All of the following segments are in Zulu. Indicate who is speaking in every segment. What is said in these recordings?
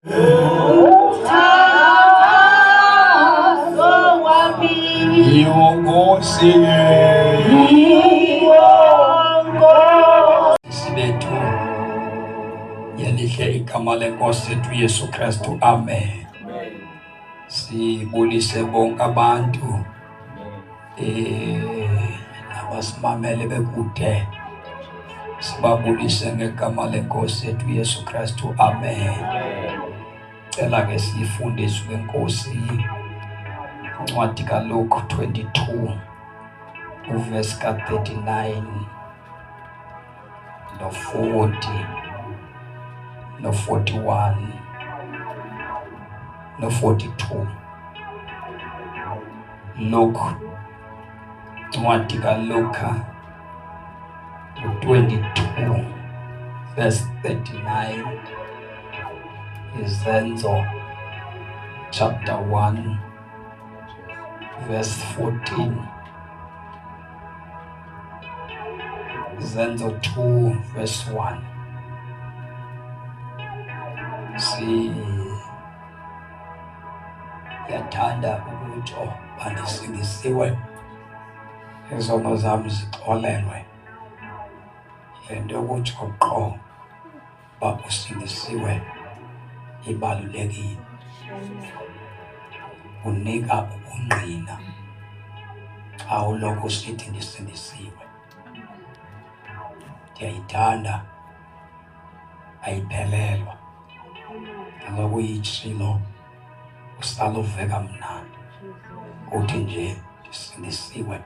Speaker 1: Sibethu yalihle igama lenkosi yethu Yesu Kristu. Amen. Sibulise bonke abantu abasimamele bekude, sibabulise ngegama lenkosi yethu Yesu Kristu. Amen. Cela ke sifundiswe ngenkosi incwadi kaLuke 22 uverse ka-39 no-40 no-41 no-42. Luke incwadi kaLuka 22 verse 39, Izenzo chapter 1 verse 14, Izenzo 2 verse 1. Yathanda ukutsho bandisindisiwe, izono zami zixolelwe. Le nto yokutsho qho uba usindisiwe ibalulekile, unika ubungqina xa uloko usithi ndisindisiwe. Ndiyayithanda ayiphelelwa, kaloku uyitshilo usaluve kamnandi uthi nje ndisindisiwe,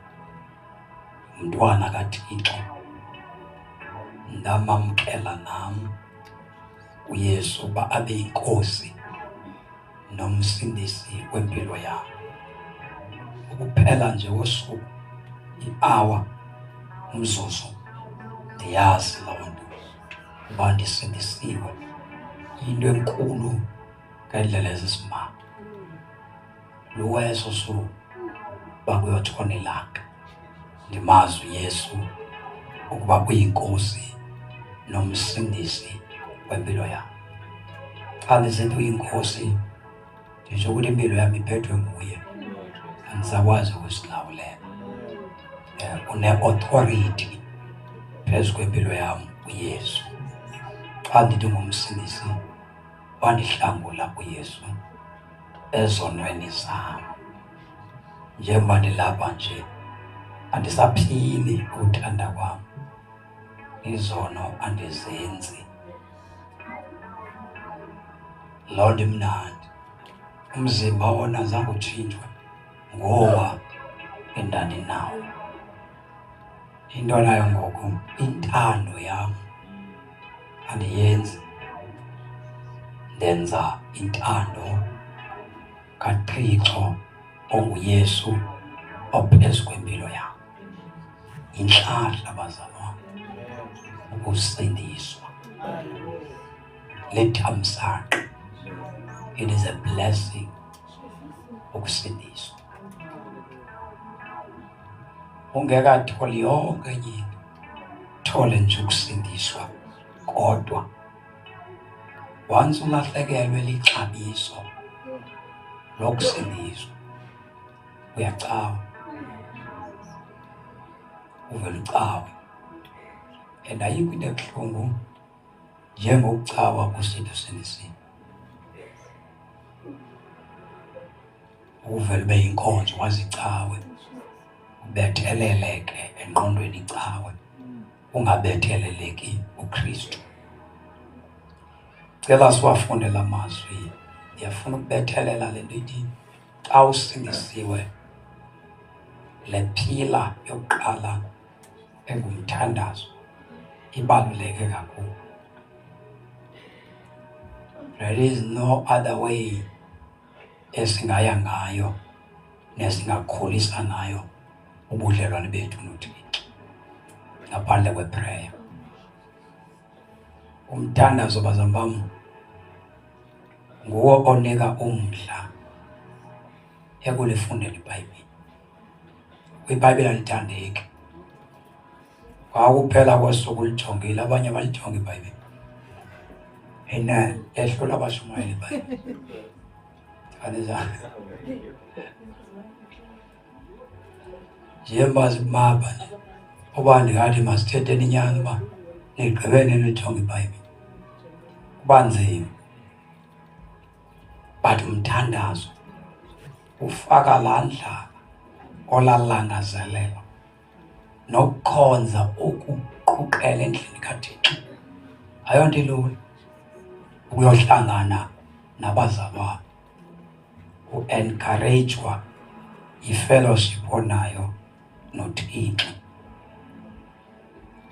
Speaker 1: umntwana kaThixo, ndamamkela nam uYesu uba abe yinkosi nomsindisi wempilo yam. Ukuphela nje wosuku, i-hour, umzuzu, ndiyazi loo nto uba ndisindisiwe. Yinto enkulu ngendlela ezisimanga. Luweso suku uba kuyotshona ilanga, ndimazi uYesu ukuba uyinkosi nomsindisi wempilo yam. Xa ndisithi uyinkosi, nditsho ukuthi impilo yami iphethwe nguye, andizakwazi ukusilawulela. Une-authority phezu kwempilo yam uYesu. Xa ndithi ngumsindisi, wandihlangula uYesu ezonweni zam. Njengoba ndilapha nje, andisaphili ukuthanda kwam, izono andizenzi. Loo nto imnandi. Umzimba wona zange utshintshwe ngoba endandinawo. Into nayo ngoku, intando yam andiyenzi, ndenza intando kaThixo onguYesu ophezu kwempilo yam. Intlahla bazalwane ukusindiswa, lethamsanqa. It is a blessing ukusindiswa. Ungekatholi yonke enye into, thole nje ukusindiswa kodwa. Once ulahlekelwe lixabiso lokusindiswa, uyacawa, uvele ucawe. And ayikho into ebuhlungu njengokucawa usithi usindisiwe. Uvele ube yinkonzo wazicawe, ubetheleleke engqondweni icawe, ungabetheleleki uKristu. Cela siwafunde la mazwi. Ndiyafuna ukubethelela le nto ithi xa usindisiwe, le phila yokuqala engumthandazo ibaluleke kakhulu. There is no other way esingaya ngayo nesingakhulisa nayo ubudlelwane bethu noThixo ngaphandle kweprayer. Umthandazo bazalwane bam nguwo onika umdla ekulifundela iBhayibhile. IBhayibhile alithandeki. Kwakuphela kosuku ulijongile, abanye abalijonga iBhayibhile. Amen. Yeshula bashumayeli bayi. Kanisa. Jembazi maba. Ubani ngathi masithethe inyani ba. Nigqibene nijonge iBhayibhile. Kubanzima. But umthandazo ufaka laa ndlala olalangazelelo nokukhonza ukuquqela endlini kaThixo. Ayonto ilula ukuyohlangana nabazalwane, u-encouragewa yi-fellowship onayo noThixo.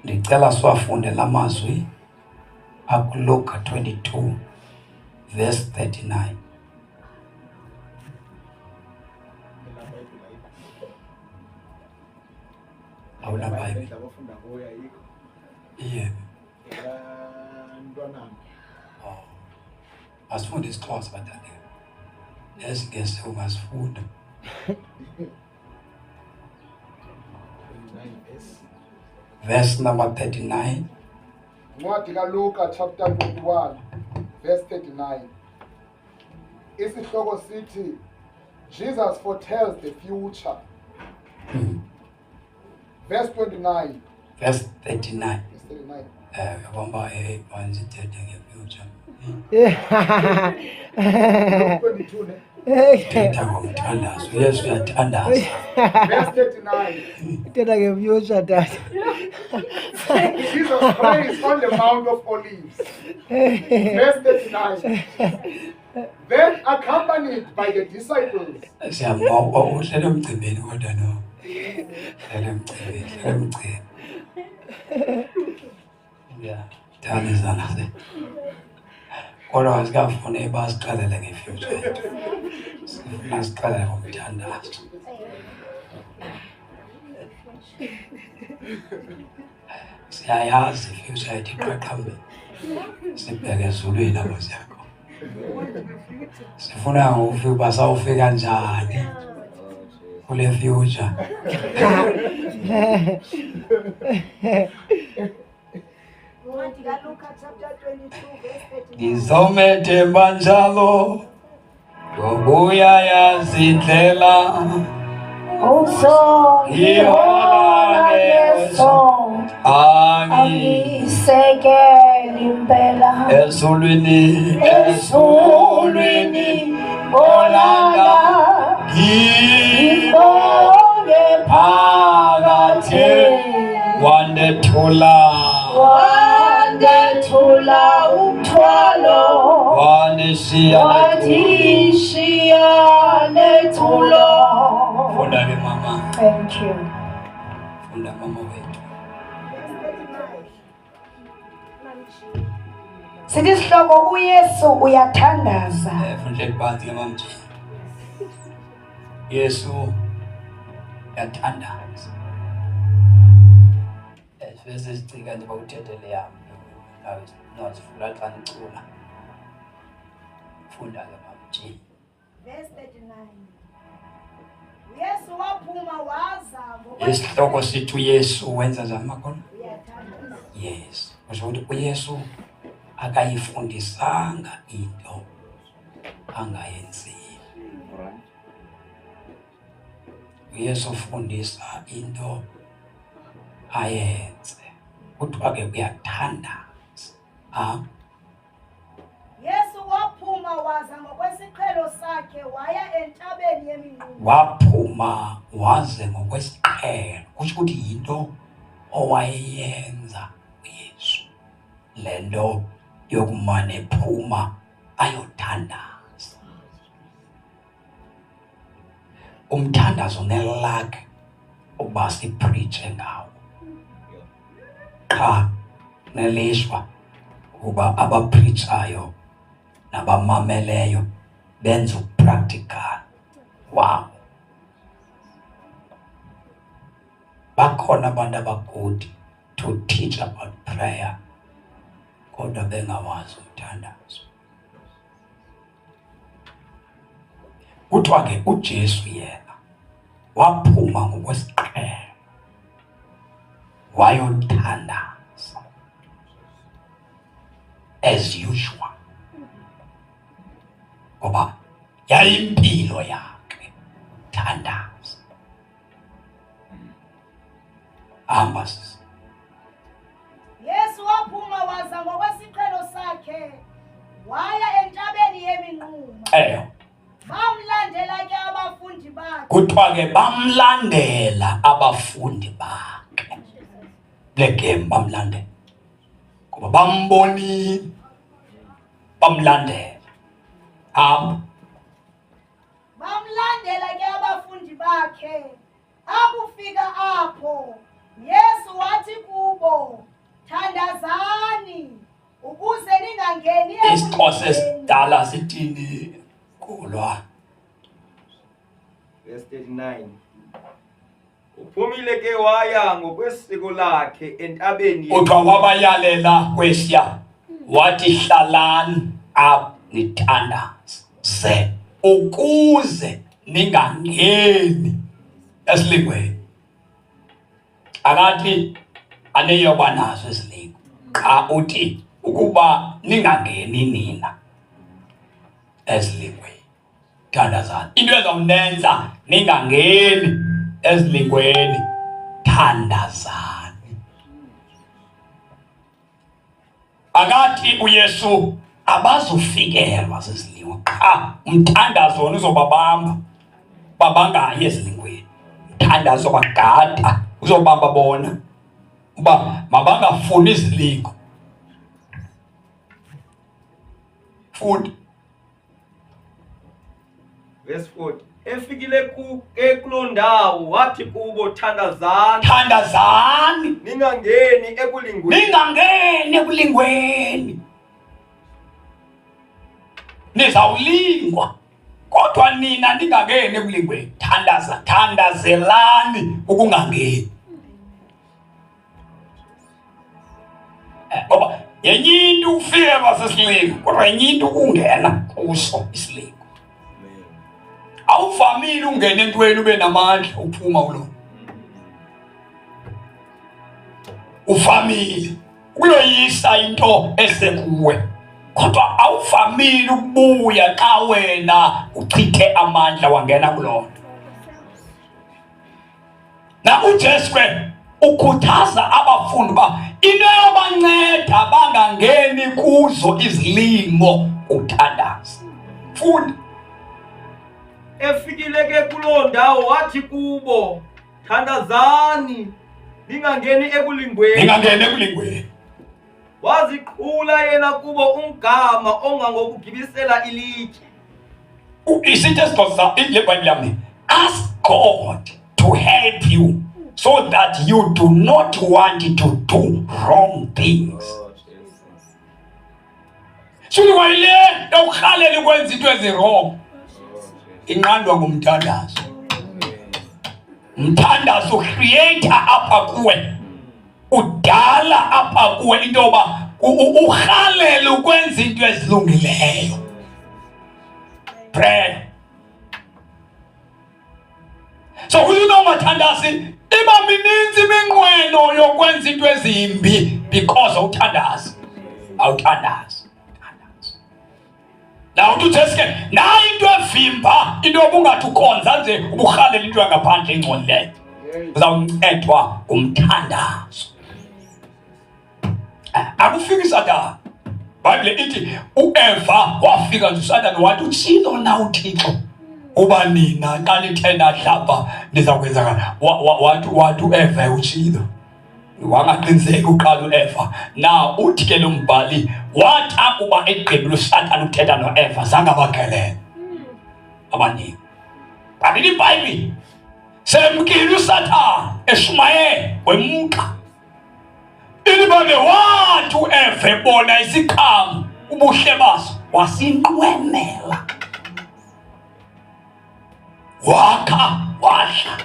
Speaker 1: Ndicela siwafunde la mazwi akuLuka 22 verse 39. Awula Bible. Yeah. Oh. Asifunde isiXhosa badala. Esingese ungasifunda. Verse number 39.
Speaker 2: Ncwadi kaLuka chapter 21 verse 39. Isihloko sithi Jesus foretells the future. Verse 29.
Speaker 1: Verse 39.
Speaker 2: Verse 39.
Speaker 1: Yabamba manje ithethe ngefuture.
Speaker 2: Luke 22 ne?
Speaker 1: Thetha ngomthandazo. Yesu uyathandaza.
Speaker 2: Verse 39.
Speaker 3: Ithetha ngefuture dad.
Speaker 2: Jesus prays on the Mount of Olives. Verse 39. Then accompanied by the disciples.
Speaker 1: Siyabonga uhlele emcimbini kodwa no. Uhlele emcimbini. Yeah, thandaza nase. Kodwa sikafune basiqalele ngefuture yethu. Sifuna siqalele ngomthandazo. Siyayazi ifuture yethu iqaqambile. Sibheke ezulwini lapho siyakho. Sifuna ufike basawufika kanjani kule future. Ngizomethemba njalo ngokuya yazindlela
Speaker 4: Uzoyihola leso angisekeli impela
Speaker 1: ezulwini
Speaker 4: olala ngibonge
Speaker 1: phakathi wandethula
Speaker 4: wandethula umthwalo
Speaker 1: wanishiya
Speaker 4: watishiya nethulo.
Speaker 1: funda ke mama.
Speaker 4: Thank you.
Speaker 1: Funda mama wethu.
Speaker 4: Sithi isihloko uYesu uyathandaza.
Speaker 1: Fundle phansi ke mama. Yesu uyathandaza. Bese sicika nje bawuthethele yami. Nawe sifuna xa nicula. Funda ke mama.
Speaker 5: Verse 39. Yesu waphuma waza
Speaker 1: Isihloko sithi uYesu wenza njani makhono?
Speaker 5: uyathandaza.
Speaker 1: Yes. Kusho ukuthi uYesu akayifundisanga into angayenziyo. uYesu ufundisa into ayenze. Kuthiwa ke uyathandaza.
Speaker 5: Yesu waphuma waza ngokwesiqhelo sakhe waya entabeni yeminquma.
Speaker 1: Waphuma waze ngokwesiqhelo. Kusho ukuthi yinto owayenza uYesu. Lento yokumane ephuma ayothandaza. Umthandazo nelakhe uba sipreache ngawo. Qha nelishwa uba abapreachayo nabamameleyo benza upractical. Wow. Bakhona abantu abagudi to teach about prayer kodwa bengawazi umthandazo. Kuthiwa ke uJesu yena waphuma ngokwesiqhelo wayothandaza as usual. ngoba yayimpilo yakhe thandaza. Hamba sisi.
Speaker 5: Yesu waphuma waza ngokwesiqhelo sakhe waya entabeni yeminquma. Bamlandela ke abafundi bakhe.
Speaker 1: Kuthiwa ke bamlandela abafundi bakhe. Legame bamlandela. Ngoba bambonile. Bamlandela.
Speaker 5: Bamlandela ke abafundi bakhe. Akufika apho Yesu wathi kubo, thandazani ukuze ningangeni
Speaker 1: isiXhosa esidala sithini kulwa.
Speaker 6: Verse 39. Uphumile ke waya ngokwesiko lakhe entabeni.
Speaker 1: Kuthiwa wabayalela kwesiya wathi hlalani apha nithandaze ukuze ningangeni esilingweni. Akathi aneyoba naso isilingo. Xa uthi ukuba ningangeni nina esilingweni. Thandazani. Into ezawunenza ningangeni esilingweni. Thandazani. Akathi uYesu abazufikelwa sesilingo. Qha umthandazo wona uzobabamba. Babangayi esilingweni. Umthandazo bagada uzobamba bona. Uba mabangafuni izilingo. Futhi
Speaker 6: Verse 40. Efikile kuloo ndawo wathi kubo thandazani.
Speaker 1: Thandazani.
Speaker 6: Ningangeni ekulingweni.
Speaker 1: Ningangeni ekulingweni. Nizawulingwa. Kodwa nina ningangeni ekulingweni. Thandazelani ukungangeni. Ngoba yenye into ukufika sesilingo, kodwa yenye into ukungena kuso isilingo. Awuvamile ungena entweni ube namandla uphuma ulo. Uvamile ukuyoyisa into esekuwe. Kodwa awuvamile ukubuya xa wena uchithe amandla wangena kulona. Na uJesu ukhuthaza abafundi ba into yobanceda bangangeni kuzo izilimo uthandaza. Fundi
Speaker 6: efikile ke kuloo ndawo wathi kubo thandazani ningangeni ekulingweni.
Speaker 1: Ningangeni ekulingweni.
Speaker 6: Waziqhula yena kubo umgama ongangokugibisela ilitye.
Speaker 1: Isithi esiXhosa iBhayibhile yami, ask God to help you so that you do not want to do wrong things. Sule wayile yokurhalela ukwenza into ezirong. Inqandwa ngumthandazo. Umthandazo creator apha kuwe. Udala apha kuwe into yoba urhalela ukwenza into ezilungileyo. Pray. So unomathandazi iba mininzi iminqweno yokwenza into ezimbi because uthandaza. Awuthandazi. La uthi uJesu na into evimba into obungathi ukhonza nje uburhalela into yangaphandle engcolileyo. Uzawuncedwa umthandazo. Akufiki Satan. Bible ithi uEva wafika nje uSathane wathi utshilo na uThixo uba nina xa nithena hlapha ndizakwenza wathi uEva utshilo. Wangaqiniseki uqala uEva. Na uthi ke lo mbhali wathi akuba egqibile uSathane ukuthetha noEva zange abagelele abaningi. Kanti iBhayibhile semkile uSathane eshumayela wemka. Ilibane wathi uEva ebona isiqhamo ubuhle baso wasinqwenela. Wakha wahla.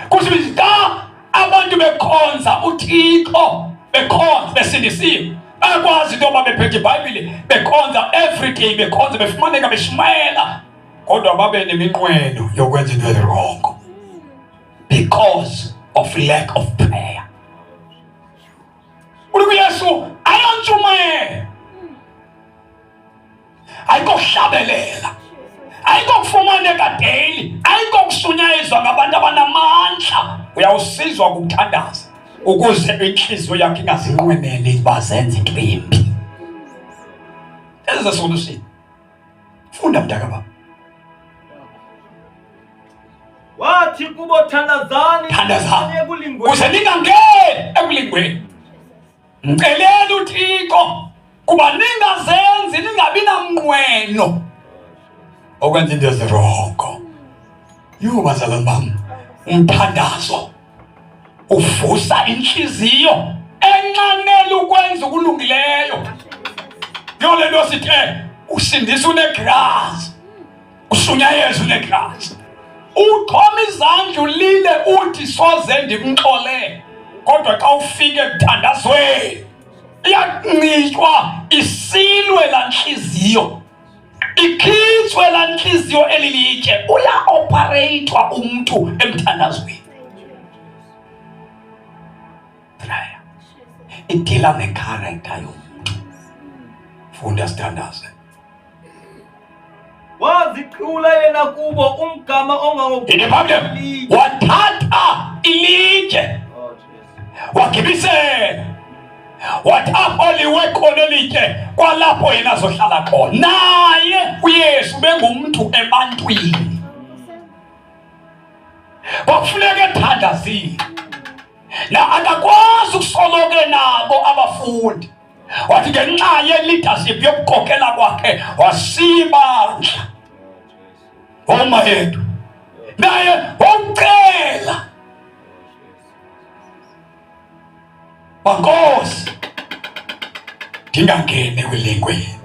Speaker 1: Kusibizika abantu bekhonza uThixo bekhonza besindisiwe. Akwazi into yoba bephethe iBhayibhile bekhonza every day bekhonza befumaneka beshumayela. Kodwa babe neminqweno yokwenza into ezirongo. Because of lack of prayer. Uyesu ayontshumayela. ayikokuhlabelela, ayikokufumaneka daily, ayikokusunyayizwa ngabantu abanamandla. Uyawusizwa kukuthandaza ukuze inhliziyo yakho ingazinqweneli uba zenze into embi. This is the solution. Funda mntaka baba.
Speaker 6: Wathi kubo thandazani
Speaker 1: Thandazani kuze ningangeni ekulingweni. Mcelela uThixo kuba ningazenzi, ningabi namnqweno okwenza into ezirongo. Yho bazalwane bam, umthandazo uvusa inhliziyo enqanela ukwenza okulungileyo. Yho le nto sithe usindisa unegrasi, usunyayeza unegrasi, uthoma izandla ulile uthi soze ndimxole. Kodwa xa ufike ekuthandazweni iyancitshwa, isilwe laa nhliziyo, ikhitshwe laa nhliziyo elilitye. Uya-opereyithwa umntu emthandazweni. Prayer idila nekharektha yomntu. Funda sithandaze.
Speaker 6: waziqhula yena kubo umgama
Speaker 1: Indephambi wathatha ilitye wagibisela, wathi apho liwe khona ilitye kwalapho yena azohlala khona. Naye uYesu bengumntu ebantwini, kwakufuneka ethandazile na akakwazi ukusoloke nabo abafundi. Wathi ngenxa ye-leadership yokukokela kwakhe wasibandla oma yethu, naye wamcela Nkosi ndingangene kwilingweni,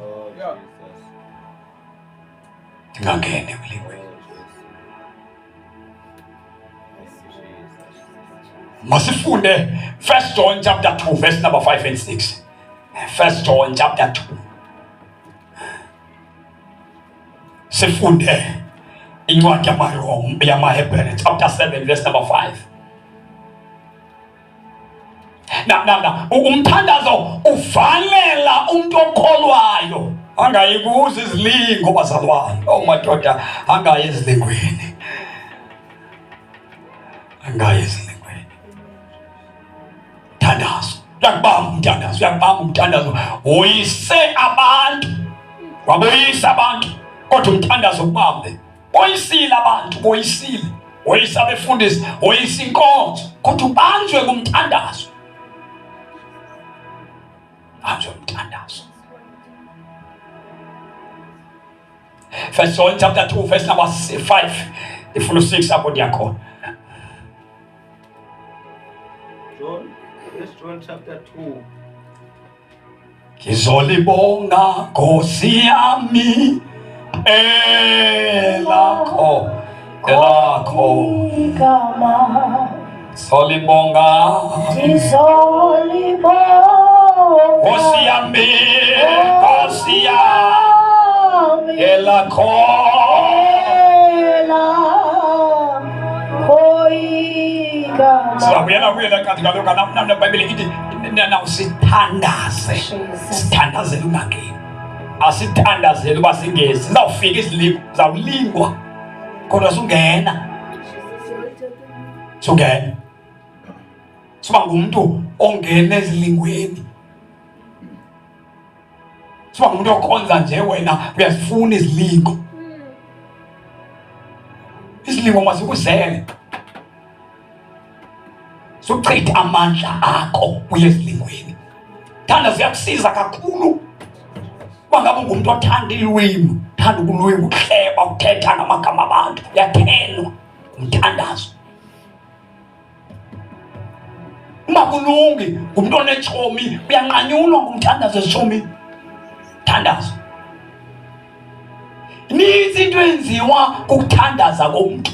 Speaker 1: ndingangene kwilingweni. Masifunde 1 John chapter 2 verse number 5 and 6. 1 John chapter 2. Sifunde incwadi yamaHebrew chapter 7 verse number 5. Umthandazo uvalela umuntu okholwayo angayikuza izilingo bazalwane. Madoda angayi ezilingweni, angayi ezilingweni. Thandazo uyakubamba umthandazo, uyakubamba umthandazo. Woyise abantu, waboyisa abantu, kodwa umthandazo ubambe. Woyisile abantu, woyisile, woyisa abefundisi, woyisa inkonzo, kodwa ubanjwe ngumthandazo. Banjwe umthandazo. 1 John chapter 2 verse number 5 ifuna 6 hapo ndiyakhona.
Speaker 6: John chapter 2.
Speaker 1: Ngizolibonga Nkosi yami elakho
Speaker 4: igama,
Speaker 1: solibonga Nkosi yami, Nkosi yami elakho
Speaker 4: igama.
Speaker 1: Sabuyela katika loka namna Biblia ithi na usithandaze, sithandazele ungangeni. Asithandazele uba singezi, sizawufika izilingo, zawulingwa kodwa sungena. Sungena suba ngumuntu ongena ezilingweni, suba ngumuntu okhonza nje wena uyazifuna izilingo. Izilingo mazikuzele, suchitha amandla akho uye ezilingweni. Thandazo ziyakusiza kakhulu. Bangabe ngumuntu othanda ilwimi, thanda ukulwimi, ukuhleba, ukuthetha ngamagama abantu, uyathelwa umthandazo. Makulungi ngumuntu onetshomi, uyanqanyulwa ngumthandazo esitshomi. Thandazo ninzi into enziwa ukuthandaza komuntu.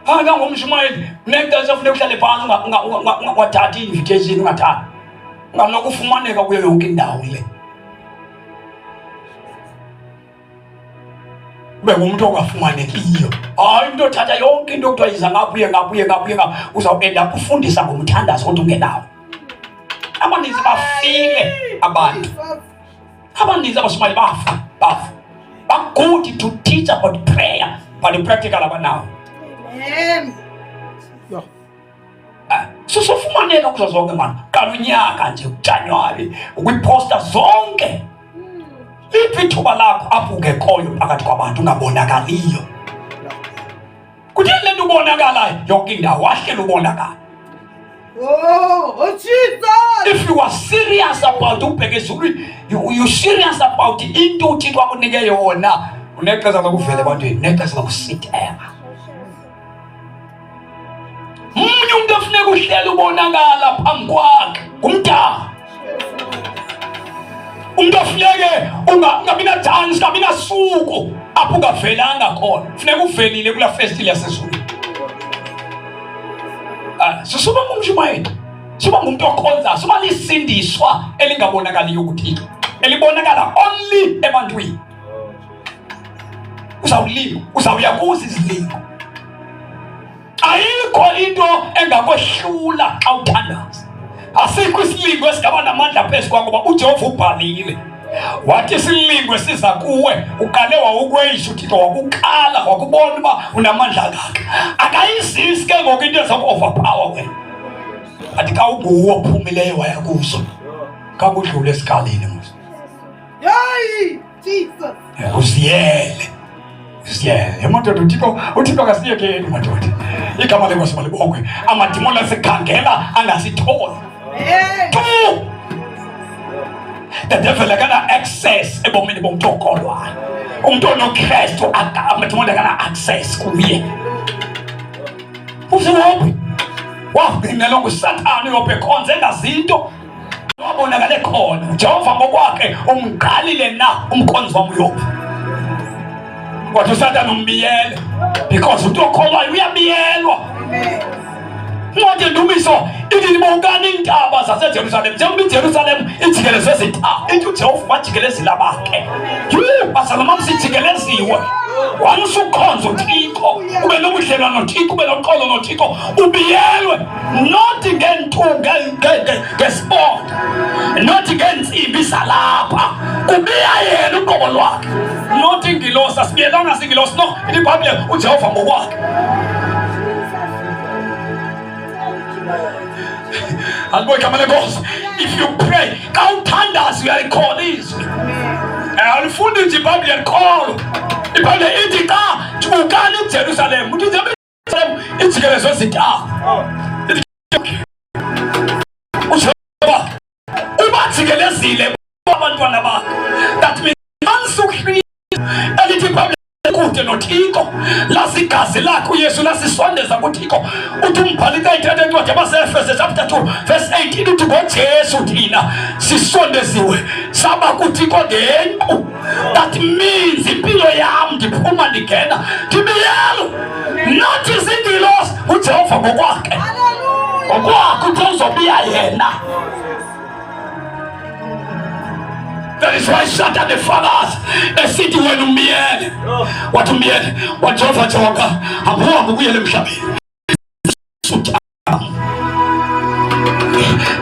Speaker 1: Ngomshumayeli nekade sifune ukuhlala phansi ungathathi invitation, ungathathi nganokufumaneka kuyo yonke indawo le. Ube ngumuntu ongafumanekiyo. Hayi into othatha yonke into okuthiwa yiza ngabuye uzawuenda ufundisa ngomthandazo kodwa ungenawo. abaninzi bafile abantu. Abaninzi abashumayeli bafa. But good to teach about prayer, but the practical abanawo.
Speaker 5: Amen.
Speaker 1: Sofumaneka kuzo zonke manje. Kalunyaka nje uJanuary ukwiposta zonke. Liphi ithuba lakho apho ungekhoyo phakathi kwabantu ungabonakaliyo. Kuthini lento ubonakalayo yonke indawo wahlela ubonakala.
Speaker 5: Oh, Jesus!
Speaker 1: If you are serious about ubheke ezulwini, you serious about into uThixo akunike yona, unexesha lokuvela ebantwini, unexesha lokusitheka. Umuntu ofuneka uhlela ubonakala phambi kwakhe ngumdala. Umuntu ofuneke ungabi na chance, ungabi na suku apho ungavelanga khona. Funeka uvelile kula festival yasezulu. Sisuba ngumshumayeli. Suba ngumuntu okhonza, suba lisindiswa elingabonakaliyo kuThixo. Elibonakala only ebantwini. Uzawulinga, uzawuya kuzi izilingo. Ayikho into engakwehlula xa uthandaza. Asikho isilingo esigaba namandla phezu kwakho ngoba uJehova ubhalile. Wathi isilingo esiza kuwe uqale wawukweyisha uThixo wakukala wakubona uba unamandla kangaka. Akayisisi ke ngoku into ezoku-overpower wena. Athi xa unguwe ophumileyo waya kuzo kakudlula esikalini mos.
Speaker 5: Yay! Jesus!
Speaker 1: Usiyele. Emadoda uThixo akasiyekeli madoda. Igama lenkosi malibongwe. Amadimoni asikhangela angasitholi.
Speaker 5: Amen.
Speaker 1: The devil akana access ebomini bomuntu okholwayo. Umuntu onoKristu amadimoni akana access kuye. Uzowuphi? Wabingelwa nguSathane uyobhekhonza engazinto. Wabonakale khona. uJehova ngokwakhe umgalile na umkhonzi wami uyophi. Wathi uSathane umbiyele because umuntu okholwayo uyabiyelwa. Incwadi yendumiso ithi libongani iintaba zaseJerusalem. Njengoba iJerusalem ijikelezwe zintaba, ithi uJehova wajikelezile abakhe. Bazalwane sijikeleziwe. Once ukhonza uThixo, ube nobudlelwano noThixo, ube noxolo noThixo, ubiyelwe. Not ngesport, not ngentsimbi zalapha. Kubiya yena uqobo lwakhe. Not ingilosi, asibiyelana singilosi. No, iBhayibhile uJehova ngokwakhe. If you pray, countanders you are called izwi. Alifunda nje iBhayibhile yakho. iBhayibhile ithi ka ukani eJerusalem, uthi eJerusalem ijikelezwe zintaba. uJehova ubajikelezile abantwana bakhe. That means ansukhri elithi iBhayibhile kude noThixo lasigazi lakho uYesu lasisondeza kuThixo. Uthi umbhali kayithethe incwadi yabaseEfeso chapter 2 verse 18 uthi ngoJesu thina sisondeziwe saba kuThixo ngenqu. That means impilo yami ndiphuma ndigena ndibiyelwe. Not izingilosi uJehova ngokwakhe. Ngokwakhe uthi uzobiya yena. That is why Satan the fathers esithi wena umbiyele. Wathi umbiyele waJehova jonga abuhambe ubuyele emhlabeni.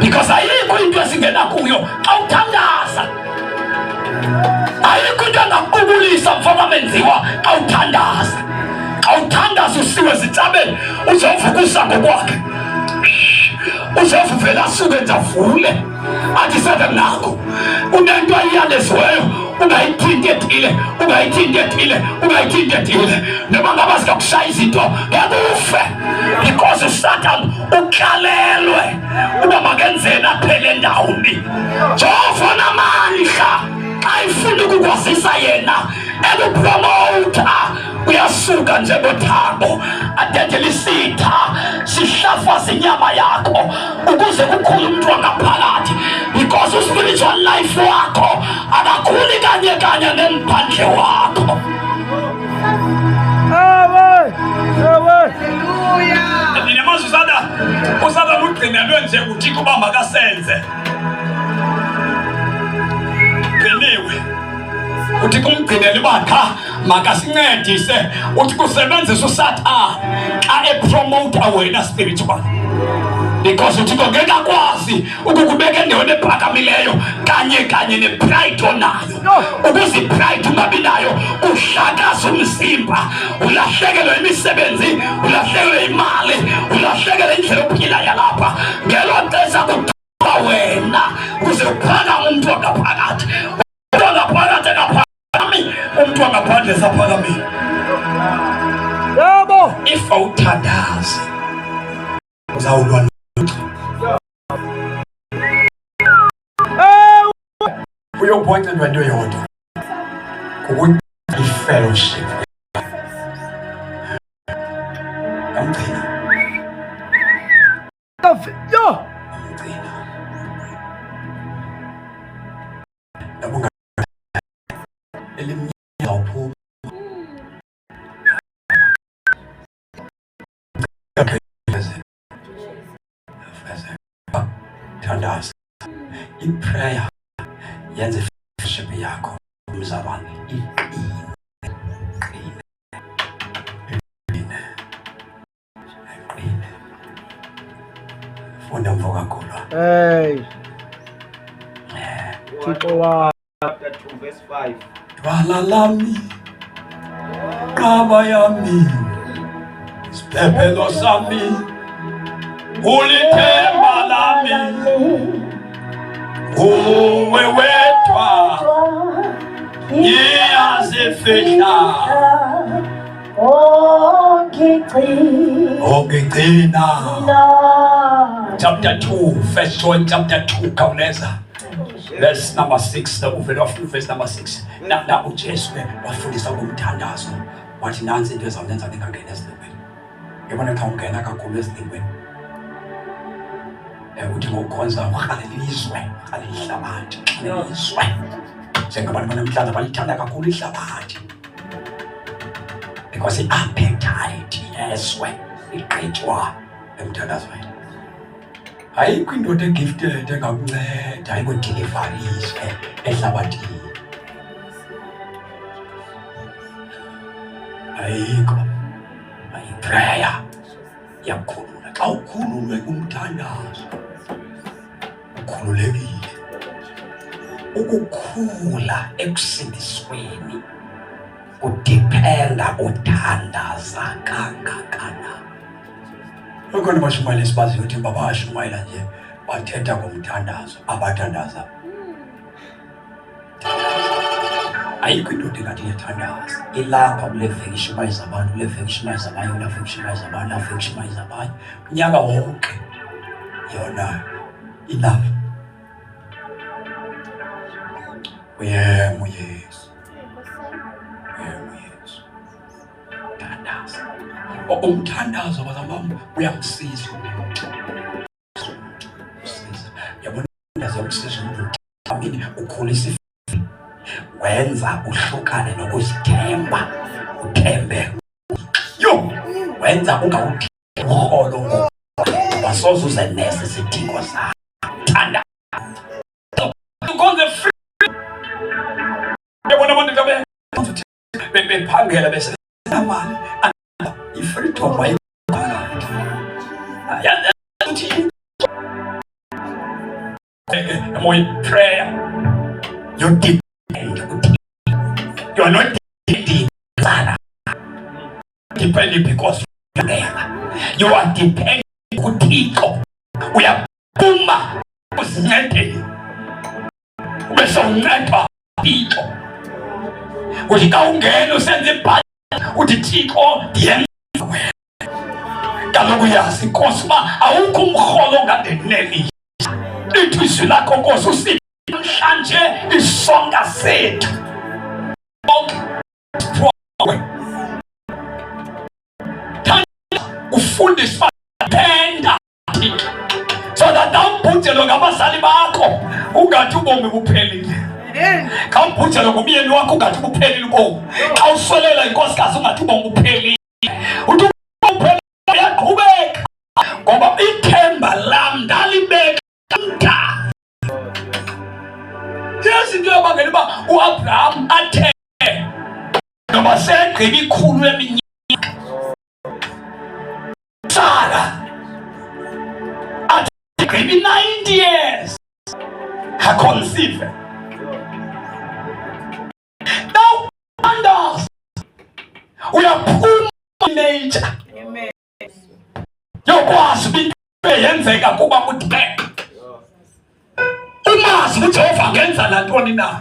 Speaker 1: Because ayikho into esingena kuyo awuthandaza. Ayikho into engakubulisa mfana menziwa awuthandaza. Awuthandaza usiwe zitabeni uJehova kusango kwakhe. uJehova vela asuke ndzavule athi Satan nakho unento ayiyaleziweyo ungayithinti ethile noma ngaba sikakushaya izinto ngekufe because uSatan ukhalelwe uba makenzeni aphele endawoni. Jehova namandla ayifuna ukukwazisa yena ekupromota uyasuka njengothambo adedele isitha sihlafaza inyama yakho ukuze kukhule umuntu wangaphakathi because spiritual life wakho akakhuli kanye nemphandle wakho. Hallelujah. Ndinemazi usada ugcinelwe nje uThixo uba makasenze. Qiniwe uthi kumgcinele bakha makasincedise uthi kusebenzisa uSathane xa epromote wena spiritual. because uThixo ngeke akwazi ukukubeka endaweni ephakamileyo kanye nepride onayo. Ukuze ipride ungabi nayo uhlakaza umzimba, ulahlekelwe imisebenzi, ulahlekelwe imali, ulahlekelwe indlela yokuphila yalapha. Ngelo xesha kuba wena ukuze uphakame umuntu wangaphakathi. Umuntu wangaphakathi engaphakami, umuntu wangaphandle saphakamile.
Speaker 3: Yabo.
Speaker 1: If awuthandazi uzawulwa. Uyopointed when you're yodwa. Kukuthi i-fellowship. Amgcina.
Speaker 3: Yo.
Speaker 1: Amgcina. Nabunga. Elimnyama uphuma. Thandaza. I-prayer yenze fellowship yakho umzalwane iqine. Funda mvuka kakhulu.
Speaker 3: Hey. Thixo wa
Speaker 6: Chapter 2 verse 5.
Speaker 1: Dwala lami, qaba yami, siphephelo sami, ulithemba lami, uwe wedwa, iyazifihla, ongigcina. Chapter 2, first John chapter 2, khawuleza. Verse number 6, verse number 6. Na uJesu wafundisa ngomthandazo. Wathi nansi into ezawulenza ningangena ezilingweni. Yabona xa ungena kakhulu ezilingweni. Uthi ngokukhonza ukrhalela izwe, ukrhalela ihlabathi, ukrhalela izwe. Njengabantu banamhlanje balithanda kakhulu ihlabathi. Because i-appetite yezwe igqitywa emthandazweni. Ayikho indoda egifted engakunceda ikudeliverise ehlabathini. Ayikho. Prayer yakukhulula. Xa ukhululwe kumthandazo ukhululekile. Ukukhula ekusindisweni udependa uthandaza kangakanani. Ukhona abashumayeli esibaziyo ukuthi babashumayela nje bathetha ngomthandazo abathandaza. Ayikho indoda engathi iyathandaza. Ilapha kule veki ishumayeza abantu, kule veki ishumayeza abanye, kule veki ishumayeza abantu, kule veki ishumayeza abanye. Unyaka wonke yona ilapha. Uyema uYesu. Uyema uYesu. Thandaza. Umthandazo bazamama uyamsiza umuntu. Yabona umthandazo uyamsiza umuntu. Amini ukhulisa wenza uhlukane nokuzithemba, uthembe. Yo, wenza ungawuthi uholo ngoba wasoze uzenese isidingo sakho. Thanda. Ukonze free. Yabona abantu bephangela bese amali. Freedom by prayer. You depend. You are not depending because you are depending kutiko. We are puma usinyete. Umesongeta tiko. Ukikaungena usenze bad. Utitiko yen. Kaloku yazi Nkosi uba awukho umrholo ongandeneli. Lithi izwi lakho Nkosi usithi namhlanje isonka sethu. Ufundiswa tenda so that nawubhujelwe ngabazali bakho ungathi ubomi buphelile. Xa ubhujelwe ngumyeni wakho ungathi buphelile ubomi. Xa uswelelwa yinkosikazi ungathi ubomi buphelile. Uyaqhubeka ngoba ithemba lam ndalibeka mda. Yes, into yabangela uba uAbraham athe noba segqiba ikhulu eminyaka Sara Akhonsive. Now wonders. Uyaphuma nature.
Speaker 5: Amen.
Speaker 1: Yokwazi into eyenzeka kuba kutheka. Umazi ukuthi Jehova ngenza lantoni na.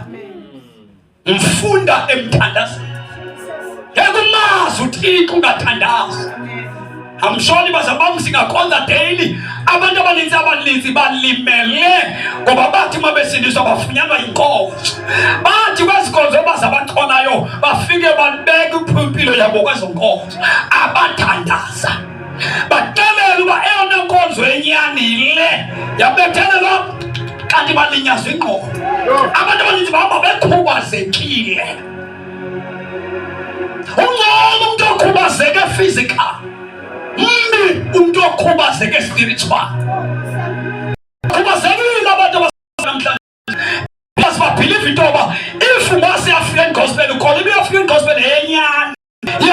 Speaker 1: Mfunda emthandazweni. Yekumazi uThixo ungathandazi. Amshoni bazabami singakhonza daily. Abantu abaninzi balimele ngoba bathi mabesindiswa bafunyanwa inkonzo. Bathi kwezikonzo bazabakhonayo bafike babeke impilo yabo kwezonkonzo. Abathandaza. Batelela uba eyona nkonzo enyani le yabethelela kanti balinyazwa ingqondo. Abantu abaninzi bahamba bekhubazekile. Ungcono umuntu okhubazeke physical. Umuntu okhubazeke spiritual. Khubazekile abantu namhlanje. Plus believe it over. If you must have African gospel, you call it African gospel enyani.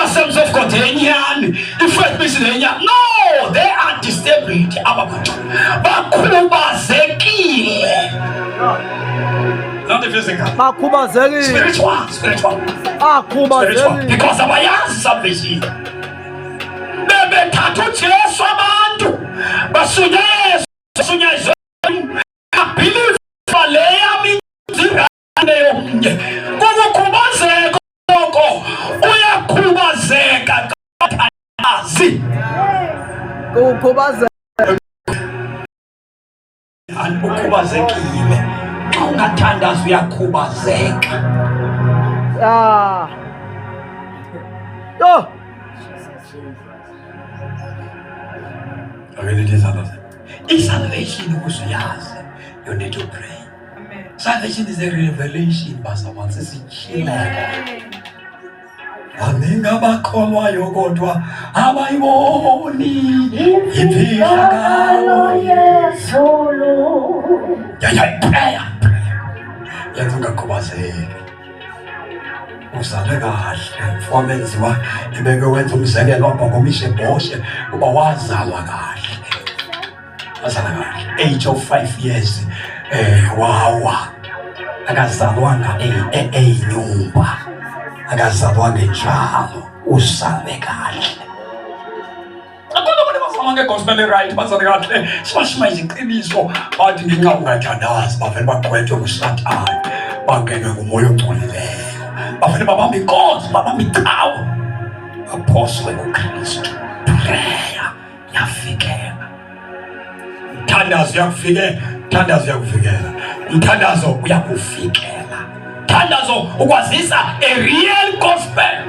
Speaker 1: Assemblies of God enyani. The first mission enyani. No, they are disabled abantu. Bakhubazekile. Not the physical.
Speaker 3: Bakhubazekile.
Speaker 1: Spiritual.
Speaker 3: Bakhubazekile.
Speaker 1: Because abayazi salvation. Bethatha uJesu abantu basunya Yesu believe leya minzirane yomnye kukukhubazeka lokho uyakhubazeka kathandazi
Speaker 3: Ukukhubazeka.
Speaker 1: ukhubazekile xa ungathandazi uyakhubazeka.
Speaker 3: Yo.
Speaker 1: Salvation ukuzuyazi. You need to pray.
Speaker 5: Amen.
Speaker 1: Salvation is a revelation bazabantu sisichileka. Abaninga bakholwayo kodwa abayiboni
Speaker 4: imfihlakalo Yesu lo.
Speaker 1: prayer. Yenza ungakhubazeki. Usale kahle mfomenziwa ibeke wenza umzekelo wabhokomisha ebhoshe kuba wazalwa kahle. Age of 5 years wawa akazalwanga enyumba akazalwanga njalo usale kahle. Akona abantu basama ngegospel right basale kahle sibashima iziqiniso bathi ngenxa ungathandazi bavele bagqwethe kusathane bangene ngumoya ongcolileyo bavele babamba inkonzo babamba icawa. Apostle uKristu prayer yafikela. Mthandazo uyakufikela. Mthandazo uyakufikela. Mthandazo ukwazisa a real gospel.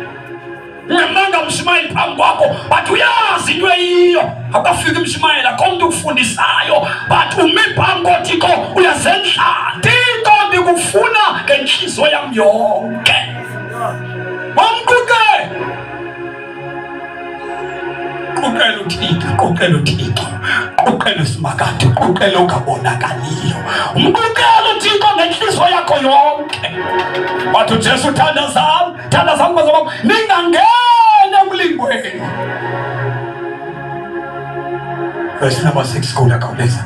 Speaker 1: Ungamanga mshimayeli phambi kwakho but uyazi into eyiyo. Akafika mshimayeli akomntu ukufundisayo but umi phambi koThixo uyazendla. Thixo ndikufuna ngenhliziyo yam yonke. Wamquke. Kuqela uThixo. Kuqela uSimakade. Kuqela ungabonakaliyo. Umqukela uThixo ngenhliziyo yakho yonke. Wathi uJesu thandazani bazalwane ningangena emlingweni. Verse number 6 kula khawuleza.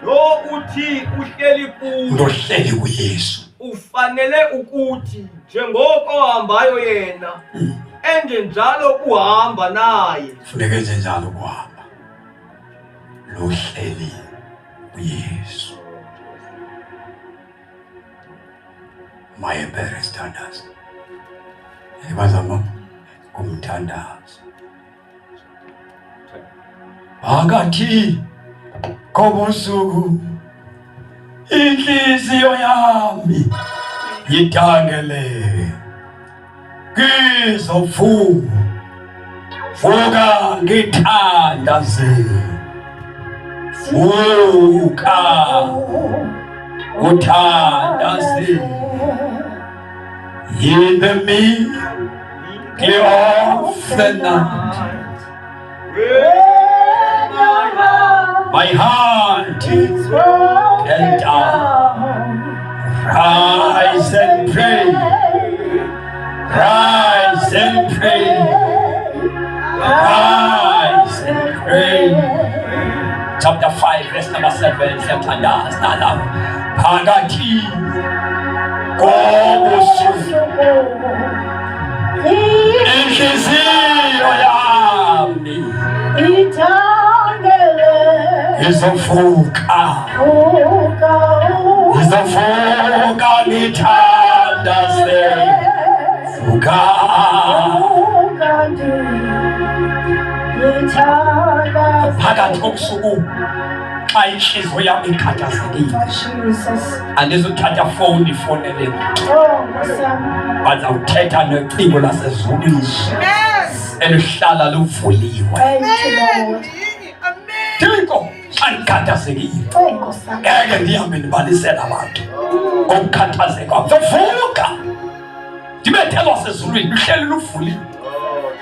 Speaker 6: Lo uthi uhleli kuyo.
Speaker 1: Ndohleli kuYesu.
Speaker 6: Ufanele ukuthi njengoko ohambayo yena enje njalo uhamba naye.
Speaker 1: Funeka enje njalo kuhamba. Lohleli kuYesu. My parents thandaza. Ibazama kumthandaza. Phakathi kobusuku inhliziyo yami yidangele. Vuka ngithandaze. Vuka uthandaze. In the middle of the night, my heart is broken down. Rise and pray. Rise and pray. Rise and pray. Chapter 5, verse nurse nabasebenzi yathandaza nalapho phakathi kobusuku inhliziyo yami izovuka ngithandaze vuka phakathi kobusuku xa inhliziyo yami ikhathazekile andizuthatha fowuni ifonele bazawuthetha necingo lasezulwini elihlala luvuliwe Thixo andikhathazekile ngeke ndihambe ndibalisela abantu ngokukhathazeka zovuka ndibethelwa sezulwini luhleli luvuliwe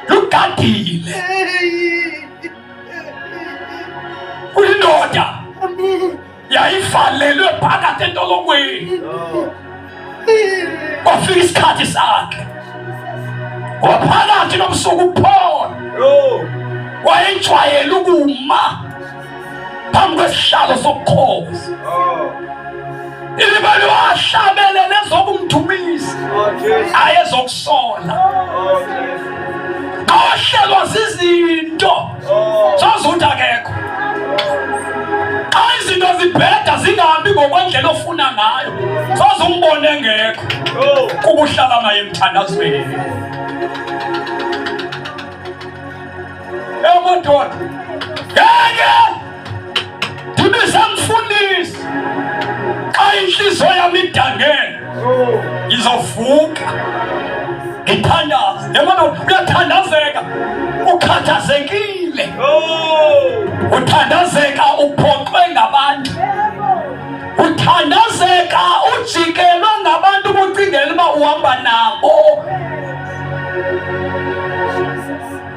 Speaker 1: lugadile uyindoda yayivalelwe phakathi entolongweni kwafika isikhathi sakhe waphakathi nobusuku uphona wayejwayele ukuma phambi kwesihlalo sobukhosi ilibali wahlabelele zokumthumisa ayezokusola awahlelwa zizinto zozuthi akekho izinto zibheda zingahambi ngokwendlela ofuna ngayo zozumbone engekho kuba uhlala naye emthandazweni madoda ngeke ndibisemfundisi xa inhliziyo yami idangele izovuka ngithandaze yemadoda uyathandazeka ukhathazekile uthandazeka uphoxwe ngabantu uthandazeka ujikelwe ngabantu ubucingela uba uhamba nabo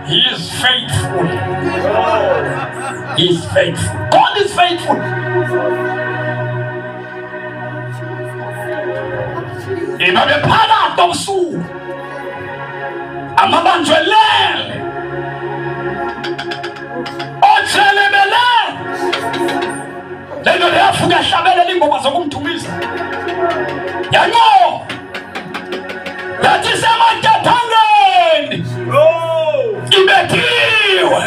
Speaker 1: He is faithful. He is faithful. God is faithful. Ibabe phakathi kobusuku amabanjwelele othelebele lento leyafuka hlabelela ingoma zokumthumisa yanqo yathi sematyathangeni ibethiwe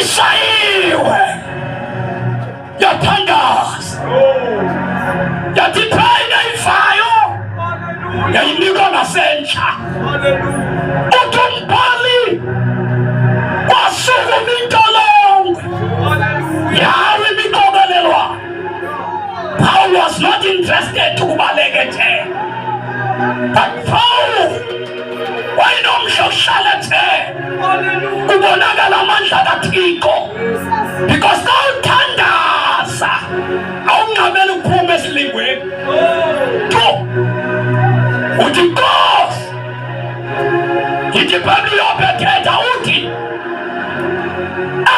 Speaker 1: ishayiwe yathandaza yathi phayina ifayo yayinikwa ngasentsha uthi umbhali wasukuma intolongo yawe imiqokelelwa Paul was not interested ukubalekethe but Paul wayenomhlohlala ubonakala amandla kaThixo because kawuthandaza awungqabela ukuphuma esilingweni uthi Nkosi yithi phambi yophethetha uthi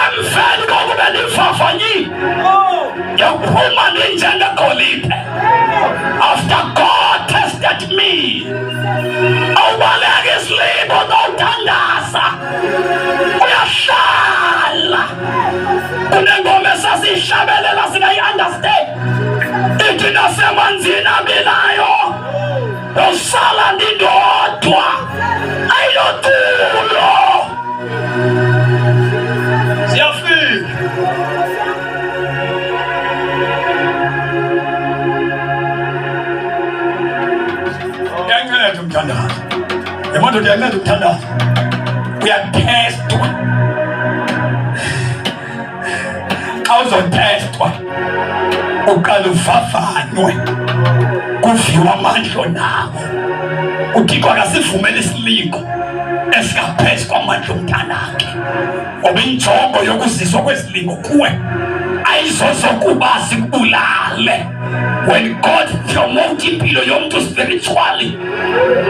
Speaker 1: emveni kokuba ndivavanyile ngiyophuma ndinjengegolide after God tested me awubaleka isilimo nowuthandaza uyahlala kunengoma esasiyihlabelela singayi-understand ithi nasemanzini abilayo yosala ndindodwa ayilotulo siyafika uyanceda umthandazo yemadoda uyanceda umthandazo uyathestwa xa uzothestwa uqala uvavanywe kuviwa amandla nawo uThixo akasivumele isilingo esingaphezu kwamandla omntanakhe ngoba injongo yokuziswa kwezilingo kuwe ayizozokuba zikubulale. When God promote impilo yomntu spiritually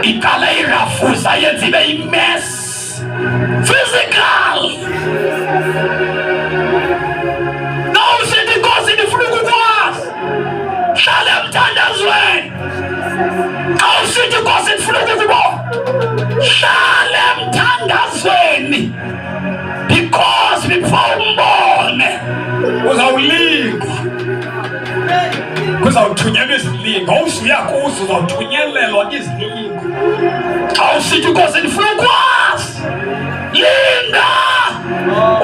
Speaker 1: iqala irafuza yenza ibe imess physical. Now usithi Nkosi ndifuna ukukwazi hlala emthandazweni. Awusithi Nkosi ndifuna ukukubona hlala emthandazweni because before umbone uzawulinda kuzawuthunyelwa izilingo. Usuya kuzo uzawuthunyelelwa izilingo. Xa usithi Nkosi ndifuna ukwazi, linda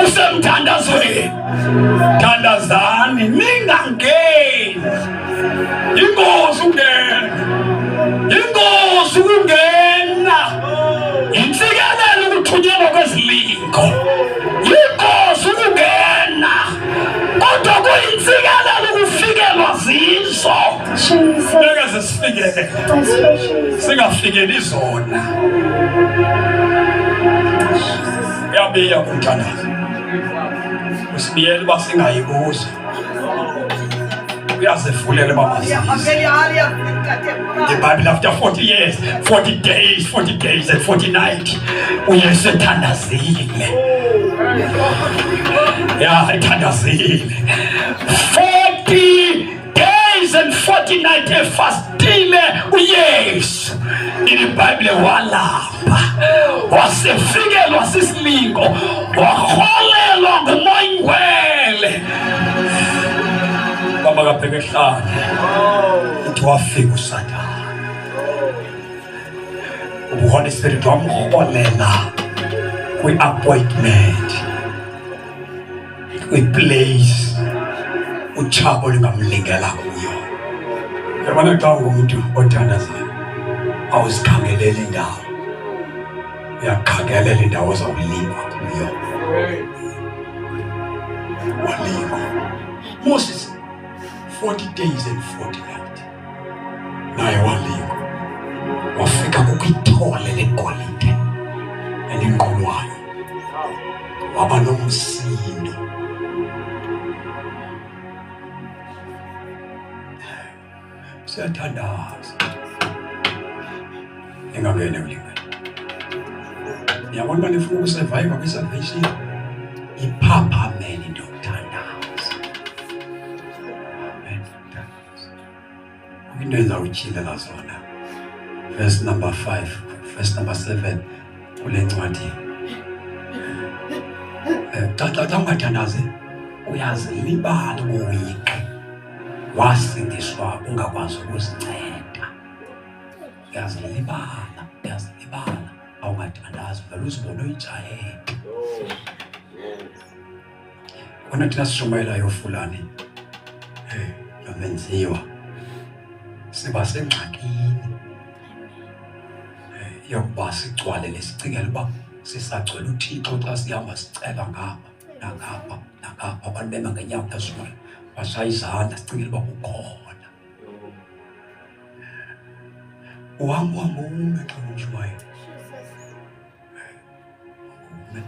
Speaker 1: usemthandazweni. Thandazani, ningangeni. Ingozi ungena, ingozi ukungena. Intsikelelo ukuthunyelwa kwezilingo, ingozi ukungena. Kodwa kuyintsikelelo ukufikelwa zizo. Ngeke zisifikele, singafikeli zona. Uyabiya kumthandazo, usibiyele uba singayibuzi. Uyazivulela babazisa. The Bible after 40 years, 40 days and 40 nights, uYesu ethandazile. Yeah, ethandazile. 40 days and 40 nights efastile uYesu. In the Bible walapha, wasefikelwa sisilingo, warholelwa ngumoya ingcwele. Baba kaphethe ehlane, uthi wafika uSathane. uHoly Spirit wamrholela kwi-appointment, kwi-place utshabo lingamlingela kuyo. Yabona xa ungumntu othandazayo, awuzikhangeleli indawo, uyakhangelela indawo ozawulingwa kuyo. Walingwa Moses 40 days and 40 nights. Naye walingwa, wafika kukwithole legolide elinqolwayo, waba nomsindo. Siyathandaza engangene ulingweni. Yabona nifuna ukusurvive kwi-salvation, iphaphame into yokuthandaza. Into ezawutyhilela zona. Verse number 5, verse number 7 kule ncwadi. Xa ungathandazi uyazilibala uwike, wasindiswa ungakwazi ukuzinceda. Uyazilibala, awungathandazi vele uzibone uyijayele. Kona thina sishumayelayo fulani, nomenziwa, siba sengxakini yokuba sigcwalele, sicingele uba sisagcwele uThixo xa sihamba sicela ngapha nangapha nangapha. Abantu bema ngenyawo phezulu bashaya izandla, sicingele uba kukhona. Uhamba ume xa ungumshumayeli, ume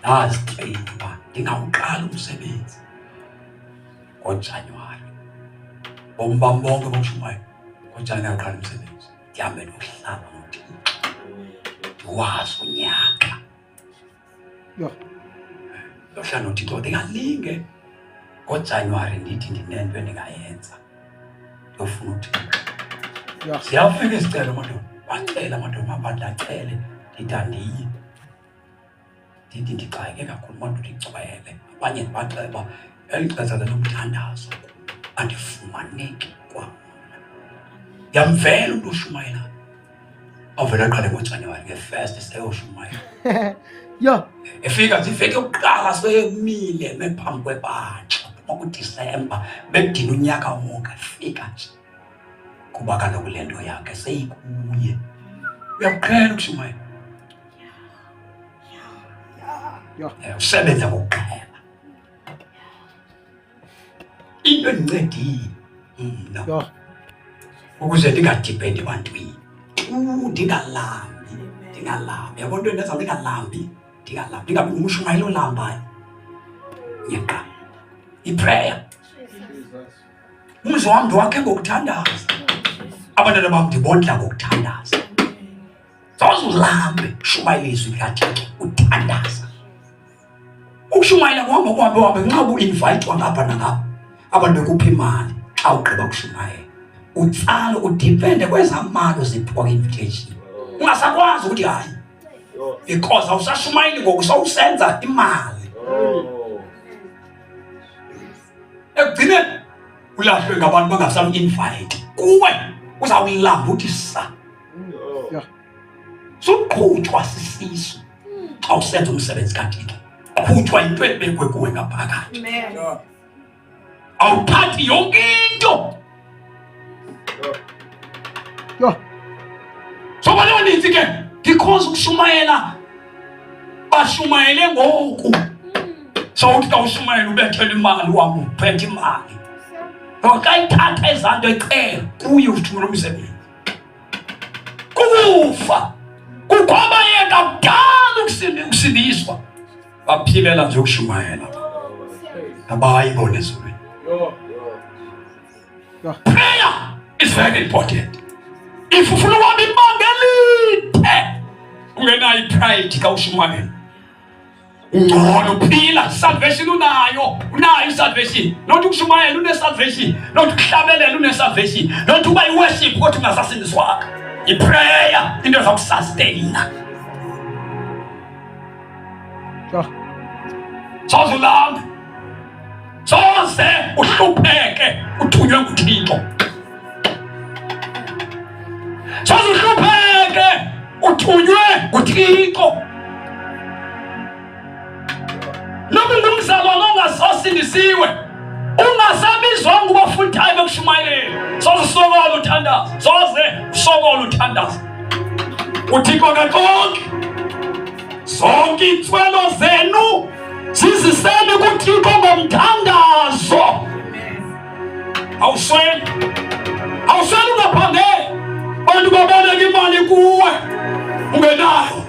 Speaker 1: nazitreyini uba ndingawuqala umsebenzi ngoJanuwari. Bomi bam bonke bomshumayeli, ngoJanuwari qala umsebenzi, ndihambe nokuhlala noThixo, ndiwazi unyaka. Yohlala noThixo ndingalinge ngoJanuwari ndithi ndinento endingayenza, ndiyofuna uThixo. Siyafika isicelo madoda, wacela madoda, mabandla acele, ndithi andiyi. Ndithi ndixakeke kakhulu madoda, igcwele. Abanye ndibaxela uba eli xesha lomthandazo andifumaneki kwamna. Ndiyamvela umntu oshumayelayo, avele aqale ngoJanuwari nge-1st seyoshumayela. Efika zifike ukuqala seyemile mephambi kwebandla kuDisemba, bekudina unyaka wonke, fika nje kuba kaloku le nto yakhe seyikuye. Uyakuqhela ukushumayela, usebenza ngokuqhela. Into endincedile mna ukuze ndingadipendi ebantwini, ndingalambi. Yabona into endenza ndingalambi, ndingabi ngumshumayeli olambayo. Nyeqa iprayer, umzi wam ndiwakhe ngokuthandaza, abantwana bam ndibondla ngokuthandaza. Zawuzulambe shumayela izwi likaThixo uthandaza. Ukushumayela kuhambe nxa ubu-invayithwa ngapha nangapha, abantu bekupha imali xa ugqiba kushumayela. Utsala udipende kwezaa mali uziphiwa kwi-invitation, ungasakwazi ukuthi hayi because awusashumayeli ngoku sowusenza imali. Ekugcineni ulahlwe ngabantu bangasamu-invite kuwe uzawulamba uthi sa suqhutshwa sisiso xa usenza umsebenzi kaThixo. Qhutshwa into ebekwe kuwe ngaphakathi. Awuthathi yonke into. So baninzi ke because ukushumayela bashumayele ngoku. So uthi xa ushumayela ubethele imali wami uphethe imali. Okayithatha ezanto ecela kuye uthumela umsebenzi. Kufa kukwabayeka kudala ukusindiswa baphilela nje ukushumayela abayibone ezulwini. Prayer is very important. If ufuna uhamba ibanga elide ungenayo ipride ka ushumayela ungcono uphila. Salvation unayo salvation. Not ukushumayela une-salvation, not ukuhlabelela une-salvation, not uba i-worship kodwa ungasasindiswanga. I-prayer into ezakusustaina. Soze ulambe, soze uhlupheke uthunywe nguThixo. Soze uhlupheke uthunywe nguThixo. Noma ungumzalwane ongasasindisiwe, ungasabizwanga uba full time ekushumayeleni, soze usokola uthandaza, soze usokola uthandaza. uThixo kakonke zonke intswelo zenu ziziseni kuThixo ngomthandazo. Awusweli ungaphangeli bantu baboleka imali kuwe ungenayo,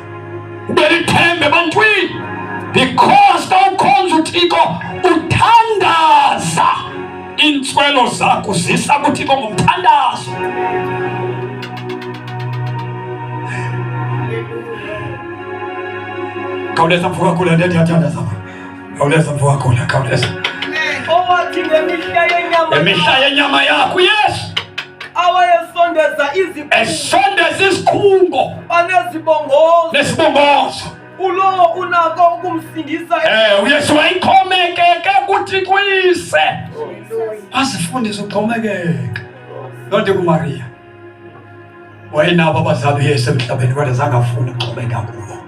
Speaker 1: ubelithembe ebantwini. Because xa ukhonza uThixo uthandaza, intswelo zakho zisa kuThixo ngomthandazo. Khawuleza mvuka kula ndiyathandaza. Khawuleza mvuka kula, khawuleza.
Speaker 5: Owathi
Speaker 1: Ngemihla yenyama yakho, yes.
Speaker 5: awayesondeza
Speaker 1: Esondeza isikhungo nesibongozo.
Speaker 5: ulo unako ukumsindisa.
Speaker 1: uYesu wayikhomekeke kuThixo uyise. Asifundise ukuxhomekeka. Lonke kuMaria wayenabo abazali uYesu emhlabeni kodwa zangafuna ukuxhomeka kuwo.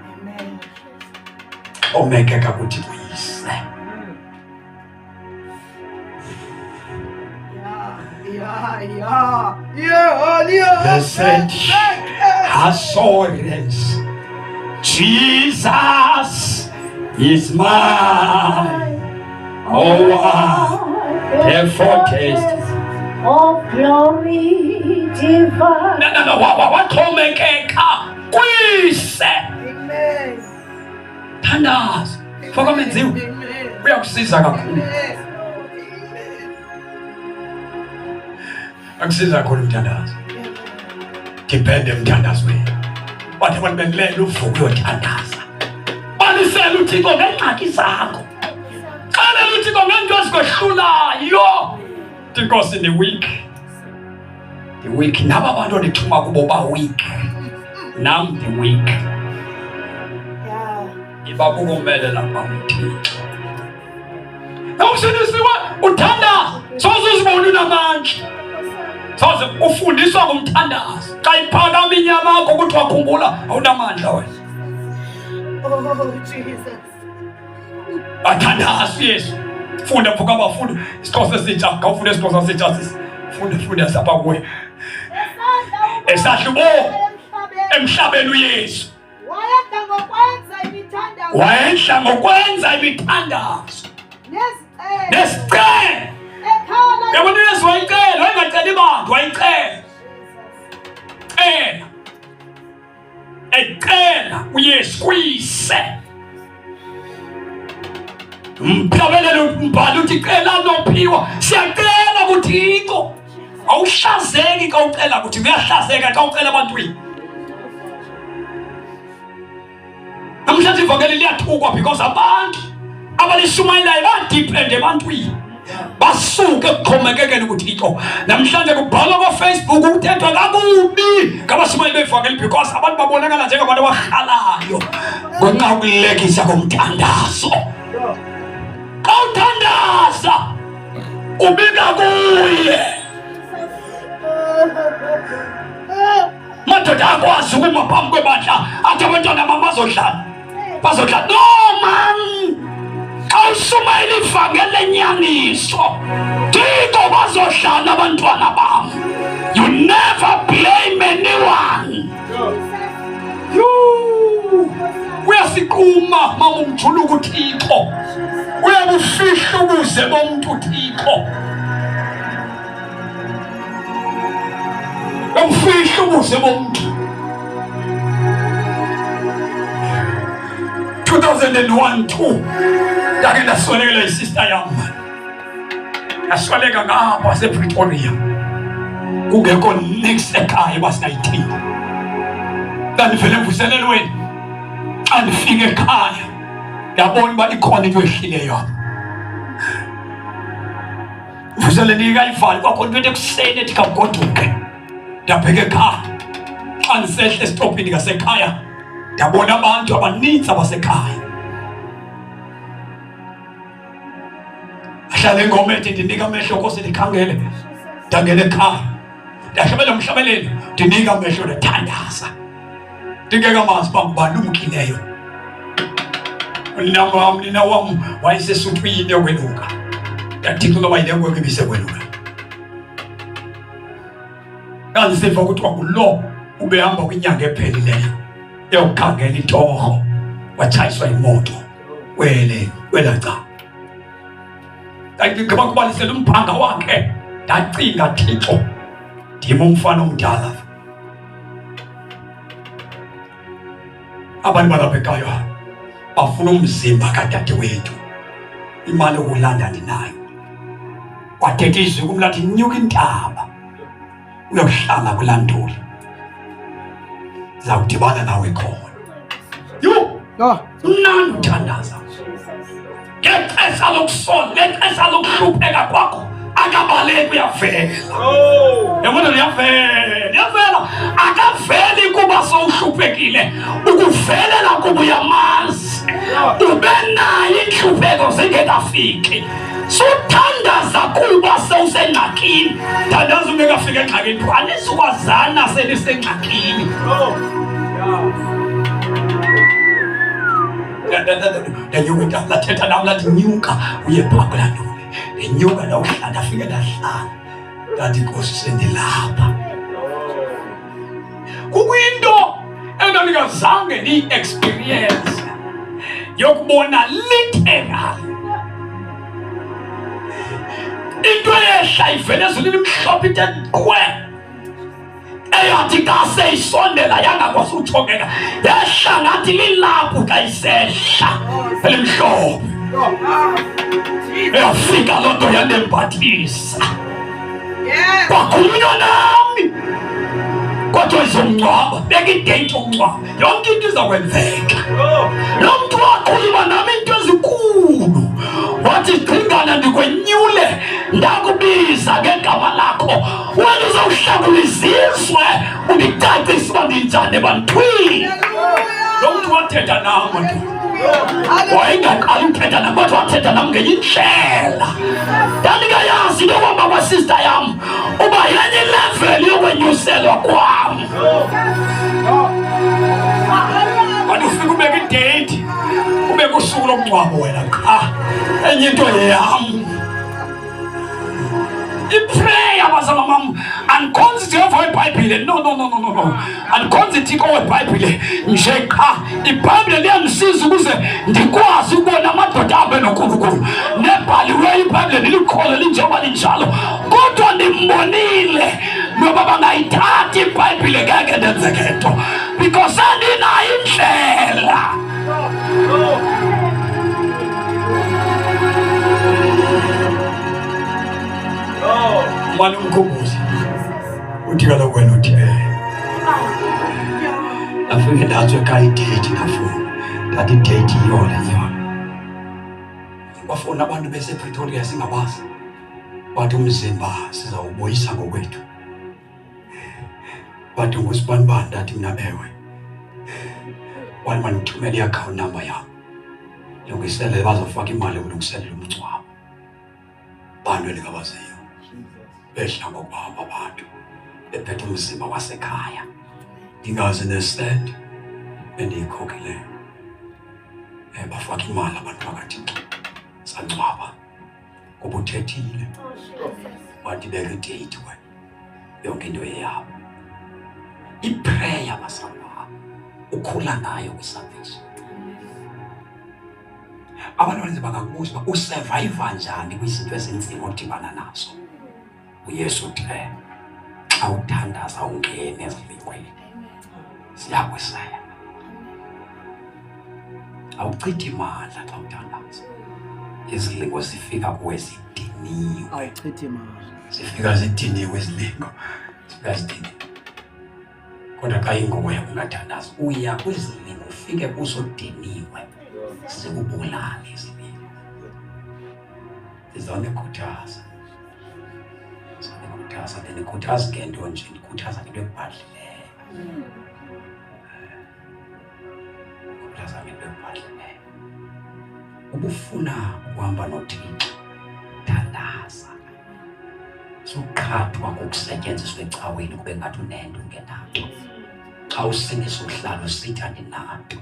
Speaker 1: Omekeka kuThixo uyise. Blessed assurance, Jesus is mine. Oh, the foretaste
Speaker 4: of glory divine.
Speaker 1: No, waxhomekeka kuyise.
Speaker 5: Amen.
Speaker 1: Thandaza mfoko menziwe uyakusiza kakhulu. Akusiza kakhulu umthandazo. Depende emthandazweni. Bathi abantu bekulela uvuke uyothandaza. Balisela uThixo ngengxaki zakho. Xalela uThixo ngento ezikwehlulayo. Because in the week naba abantu ondithuma kubo ba weak. Nam the weak. Ibabukumele lapha uThixo. Awusindisiwe uthandaza. Soze uzibone unamandla. Soze ufundiswa ngomthandazo. Xa iphakama inyama yakho kuthiwa khumbula awunamandla wena.
Speaker 5: Oh Jesus.
Speaker 1: Athandaza Yesu. Funda mvuka abafundi isixhosa esitsha, awufunda isixhosa esitsha sisi. Funda sapha kuwe. Esahlubo emhlabeni uYesu. Wayedla ngokwenza imithandazo. Nesicelo. Yabona uYesu wayicela, wayengaceli bantu, wayicela. Ecela uYesu kuyise. Mphakabelele umbhalo uthi cela nophiwa. Siyacela kuThixo. Awuhlazeki xa ucela kuThixo, uyahlazeka xa ucela ebantwini. Namhlanje ivangeli liyathukwa because abantu abalishumayelayo badepende ebantwini. basuke kuxhomekekeni kuThixo. Namhlanje kubhalwa ko-Facebook ukuthethwa kakubi ngabashumayeli bevangeli because abantu babonakala njengabantu abahlalayo ngenxa yokulekisa komthandazo. Xa uthandaza ubika kuye. Madoda akwazi ukuma phambi kwebandla athi abantwana bam bazodlala. No man, xa ushumayela ivangeli lenyaniso Thixo bazodlala abantwana bam. You never blame anyone. Uyasiquma mama umjuluko uThixo, uyabufihla ubuze bomntu uThixo, uyabufihla ubuze bomntu. 2001-2 ndake ndaswelekela isister yam, yasweleka ngapha sePretoria, kungekho next ekhaya basingayithini. Ndandivele emvuselelweni, xa ndifika ekhaya ndabona uba ikhona into ehlileyo apha. Mvuseleni ikayivali kwakho into ekuseni ethi kagoduke. Ndabheka ekhaya, xa ndisehla esitopini ngasekhaya ndabona abantu abaninzi abasekhaya. Ahlala ingoma ethi ndinika amehlo Nkosi ndikhangele. Ndangena ekhaya ndahlabela umhlabeleli, ndinika amehlo ndathandaza. Ndingekamazi uba ngubani umkileyo. Nina wam wayesesuthwini yokweluka. Ndathixo noba yile ngwekwe ibisekweluka. Ndandisiva kuthiwa ngulo ubehamba kwinyanga ephelileyo yokukhangela itorho, watshayiswa imoto kwelaca. Ngaba kubalisela umphanga wakhe, ndacinga Thixo ndim umfana omdala. Abantu balapha ekhaya bafuna umzimba kadade wethu, imali yokulanda ndinayo. Wathetha izwi kum lathi nyuka intaba uyohlala kulanduli, zawudibana nawe khona. Mnandi uthandaza ngexesha lokusola, ngexesha lokuhlupheka kwakho akabaleki uyavela. Yabona liyavela, akaveli kuba sowuhluphekile, ukuvelela kuba uyamazi ube nayo inhlupheko zingekafiki. Suthandaza kuba sewusengxakini. Thandaza ungekafika engxakini, anizukwazana senisengxakini. Ndanyuka lathetha nam lathi nyuka uye phaa kulanduli. Ndinyuka ndawuhlala ndafika ndahlala. Ndathi Nkosi sendilapha. Kukuyinto endandingazange ndiyi-experience yokubona literally into eyehla ivele ezulwini mhlophe into enkwe eyathi xa seyisondela yangakwazi utshongeka, yehla ngathi lilaphu xa isehla elimhlophe. Eyafika loo nto yandembathisa, kwakhulunywa nami kodwa izomngcwaba, beka ideyiti yokungcwaba, yonke into izakwenzeka. Lo mntu wakhuluma nami into ezikulu, wathi qhingana ndikwenyule ndakubiza ngegama lakho, wena uzawuhlakula izizwe undicacise uba ndinjani ebantwini. Lo mntu wathetha nam wayengaqali uthetha nam kodwa wathetha nam ngenye indlela. Ndandingayazi into yokuhamba kwasista yam uba yenye ileveli yokwenyuselwa kwam. Kanti ufika ubeka ideyiti, ubeka usuku lomngcwabo wena qha, enye into yam. Iprayer bazama mam, andikhonzi Jehova weBhayibhile, no. Andikhonzi Thixo weBhayibhile nje qha. iBhayibhile liyandisiza ukuze ndikwazi ukubona amadoda abe noNkulunkulu. Nebhaliweyo iBhayibhile ndilikholwe linjengoba linjalo, kodwa ndimbonile noba bangayithathi iBhayibhile ngeke ndenzeke nto because andinayo indlela. Mani umkhumbuzi uthi kaloku wena uthi afike ndatsho ekhaya ideyiti ndafuna, ndathi ideyiti yona. Bafuna abantu besePretoria singabazi. Wathi umzimba sizawubuyisa ngokwethu. Wathi ngusibani ndathi mina ewe. Wathi manje uthumela i-account number yami. Lungisele bazofaka imali ukulungiselela umngcwabo. Bantu elikabaziyo. Behla ngokwabo abantu. Bephethe umzimba wasekhaya. Ndingazi nesend endiyikhokhileyo. Bafaka imali abantu bakathi sangcwaba. Ngoba uthethile. Wathi beka idate we. Yonke into eyabo. I-prayer masaba. Ukhula nayo kwisalvation. Abantu abaninzi bangakubuza uba usurvive njani kwizinto ezinzima odibana nazo. uYesu uthe xa uthandaza ungene ezilingweni siyakwesela. Awuchithi imandla xa uthandaza. Izilingo zifika kuwe zidiniwe.
Speaker 3: Awuchithi imandla.
Speaker 1: Zifika zidiniwe izilingo. Zifika zidiniwe. Kodwa xa ingowe ungathandaza uya kwizilingo ufike kuzodiniwe. Sikubulala izilingo. Sizonikhuthaza. Ndikhuthaza ngento nje, ndikhuthaza ngento ekubhadlileyo. Ndikhuthaza ngento ekubhadlileyo. Ubufuna ukuhamba noThixo, thandaza. Suqhathwa ngokusetyenziswa ecaweni kube ngathi unento ungenayo. Xa usindisa uhlala usithi andinato.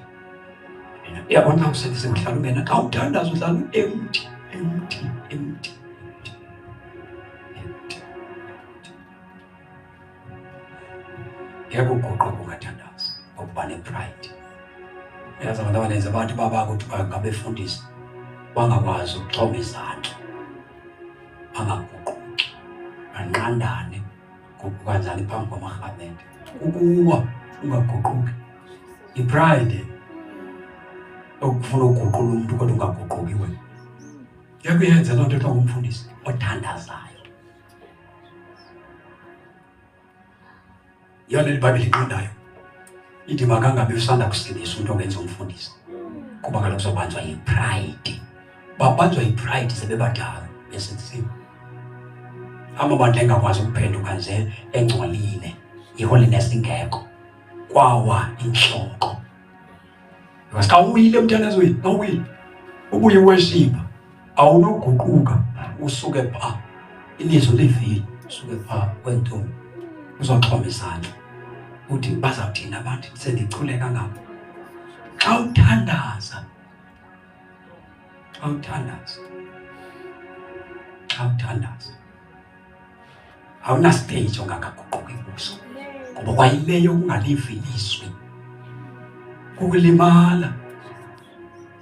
Speaker 1: Uyabona xa usindisa uhlala ungena, xa uthandaza uhlala empty. Yebo ugoqo ungathandaza ngokuba ne-pride. Yazi abantu abaninzi abantu babakuthi bangabefundisi bangakwazi ukuxhoma izandla. Bangaguquki. Banqandane ngokukanjani phambi kwamarhamente. Ukuwa ungaguquki. I-pride okufuna ukuguqula umuntu kodwa ungaguquki wena. Yakuyenza loo nto xa ungumfundisi othandazayo. Yona iBhayibhile iqondayo. Ithi makangabe usanda kusindisa umuntu ongenza umfundisi. Kuba kaloku uzobanjwa yi-pride. Babanjwa yi-pride sebebadala besenziwe. Abantu engakwazi ukuphenduka nje engcolile. I-holiness ingekho. Kwawa inhloko. Because xa uwile emthandazweni, awuwile. Ubuye worship. Awunoguquka usuke pha. Ilizwi livile usuke pha kwentombi. Uzoxhoma izandla. Uthi bazawuthina abantu sendichule kangaka. Xa uthandaza. Awuna stage ongakaguquki kuso. Ngoba kwayileyo ukungalivi ilizwi. Kukulimala.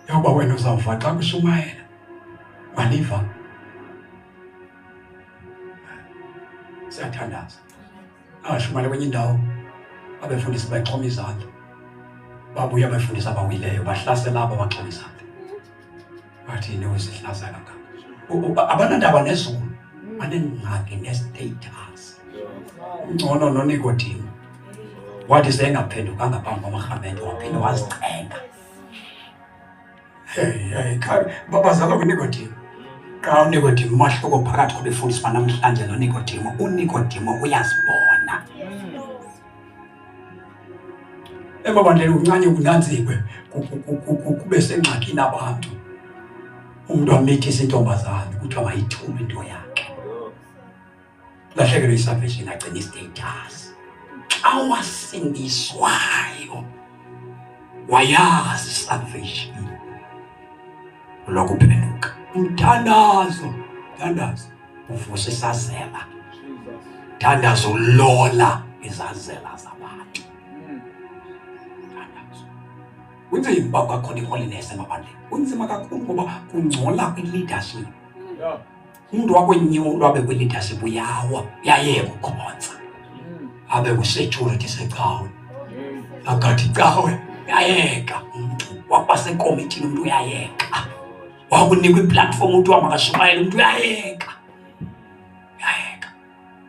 Speaker 1: Yoba wena uzawuva xa kushumayela. Waliva. Siyathandaza. Shumayela kwenye indawo. Abefundisi baxhoma izandla. Babuya abefundisi abawileyo bahlasela abo baxhoma izandla. Bathi niwesihlasa kangaka. Abanandaba nezulu. Banengxaki nestatus. Ngcono noNikodimo. Wathi sengaphendukanga phambi kwamarhamente waphinde wazicenga. Babazalwa kuNikodimo. Xa uNikodimo umahluko phakathi kwabefundisi banamhlanje noNikodimo. uNikodimo uyazibona. Ebabandlela uncane kunanzikwe kube sengxakini abantu. Umuntu amithisa intombazane kuthiwa mayithume into yakhe. Lahlekelwe isalvation agcina istatus. Xa wasindiswayo wayazi salvation. Lokuphenduka. Umthandazo. Uvusa isazela. Thandazo ulola izazela zabantu. Thandazo. Unzima kakhulu i-holiness emabandleni. Unzima kakhulu ngoba kungcola kwi-leadership. Umuntu wakwenyulo abe kwi-leadership uyayeka ukukhonza. Abe ku-security secawe. Akathi cawe uyayeka. Umuntu wabasekomitini umuntu uyayeka. Wakunikwa i-platform umuntu wamakashumayela umuntu uyayeka.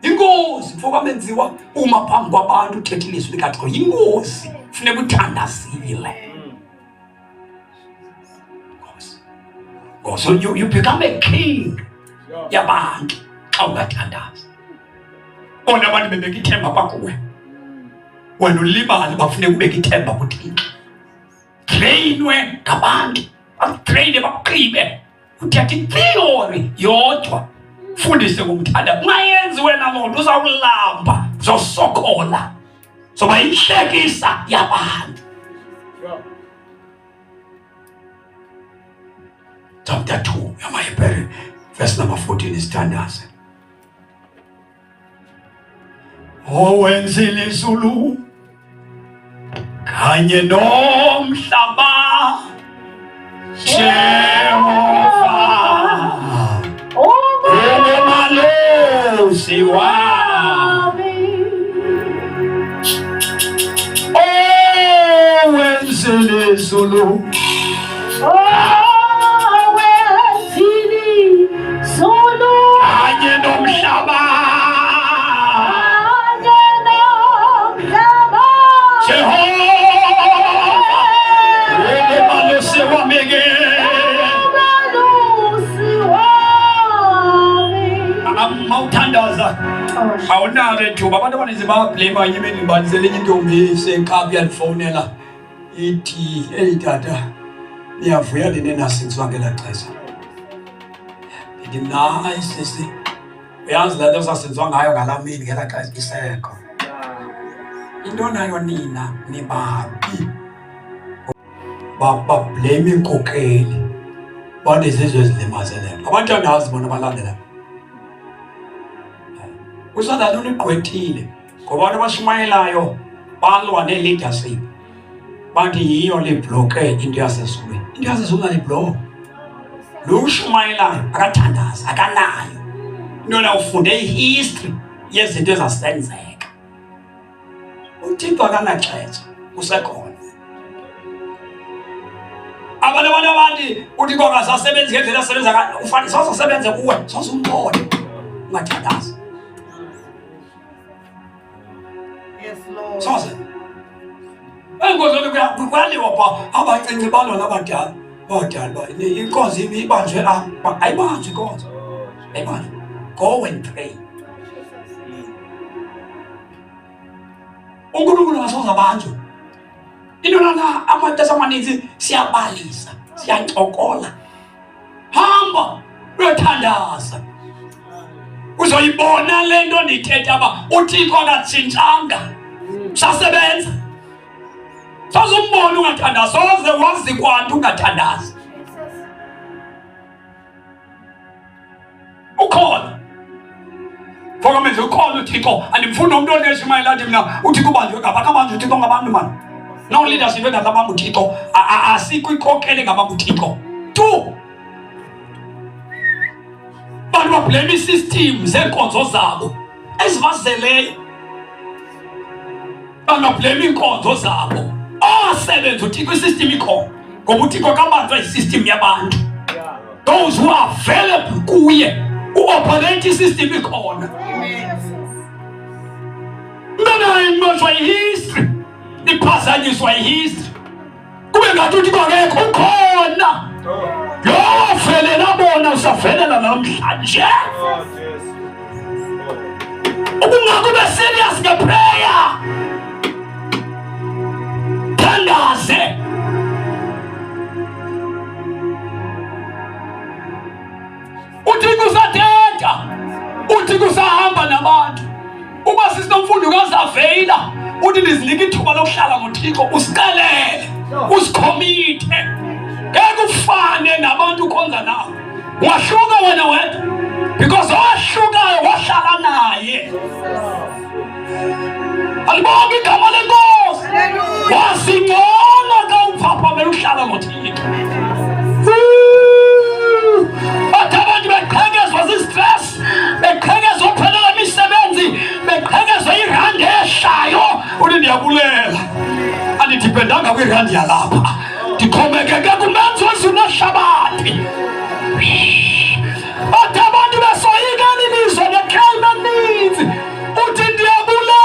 Speaker 1: Ingozi kufoka menziwa uma phambi kwabantu uthethe ilizwi likaThixo. Ingozi kufuneka uthandazile. So you become a king yabantu. xa ungathandazi. Bona abantu bebeka ithemba kwakuwe. Wena ulibali bafuneka ubeka ithemba kuThixo. Trainwe ngabantu, batraine baqhibe. Uthatha theory yodwa. Fundise ngomthanda. Nxa yenzi wena loo nto uzawulamba, uzosokola. Zoba inhlekisa yabantu. Chapter 2, Yamaipere, verse number 14 is standards. Owenzile izulu kanye nomhlaba Jehova umalosi wami owenzile izulu kanye nomhlaba awunalo ithuba abantu abaninzi bablame ayimeni ndibanisele intombi sekhaphi yalifonela ithi hey tata niyavuya ninenasingizwa ngela xesha ndithi nayi sisi uyazi le nto sasenziwa ngayo ngalaa mini ngela xesha isekho into nayo nina nibabi bablame inkokeli bathi izizwe ezilimazeleyo abathandazi bona balandela usadala uligqwethile ngoba abantu abashumayelayo balwa ne-leadership bathi yiyo libloke into yasezulwini. Into yasezulwini alibloke. Lo ushumayelayo akathandaza akanayo into la ufunde ihistory yezinto ezasenzeka. uThixo akanaxesha usekhona. Abantu uThixo akasasebenzi ngendlela asebenza ufane sosebenze kuwe sosumbone ungathandaza.
Speaker 5: Yes, Lord.
Speaker 1: Soze. Engozweni kuyaliwa pha abancinci balwa nabadala. Badala inkonzo ibanjwe apha ayibanjwe inkonzo. Ayibanjwe. Go and pray. uNkulunkulu ngasoza banjwe. Into lana amaxesha amaninzi siyabalisa, siyancokola. Hamba uyothandaza. Uzoyibona le nto ndithetha aba uThixo akatshintshanga. Sasebenza. Sazumbona ungathandazi, soze wazi kwantu ungathandazi. Ukhona. Fokameze ukhona uThixo, andimfuni umuntu oneshumayela athi mina uThixo ubanjwe ngapha kabanjwe uThixo ngabantu mani. No leadership engabamba uThixo, asikho ikhokele ngabamba uThixo. Two. Bantu bablame isystem zenkonzo zabo ezivazeleyo. Bantu bablame inkonzo zabo. Sebenza uThixo isystem ikhona. Ngoba uThixo kabanjwa isystem yabantu. Those who are available kuye uoperate isystem ikhona. Mina imozwa ihistory. Iphazanyiswa ihistory. Kube ngathi uThixo akekho ukhona. Yo fele nabona usavelela namhlanje. Ubungakube serious ngeprayer. Thandaze. uThixo usathetha. uThixo usahamba nabantu. Uba sisinomfundo kazaveyila uthi ndizinike ithuba lokuhlala ngoThixo usiqalele usikhomithe. Ngeke ufane nabantu ukhonza nawo. Wahluka wena wedwa because owahlukayo wahlala naye. Alibonga igama lenkosi. Wasingcono ka uphaphame uhlala ngoThixo. Bathi abantu beqhekezwa zistress, beqhekezwa uphelelwa imisebenzi, beqhekezwa irandi eshayo. Uthi ndiyabulela andidipendanga kwirandi yalapha, ndikhomekeke kumenzi wezulu nehlabathi. Bathi abantu besoyika ilizwe nekhayima ninzi. Uthi ndiyabulela.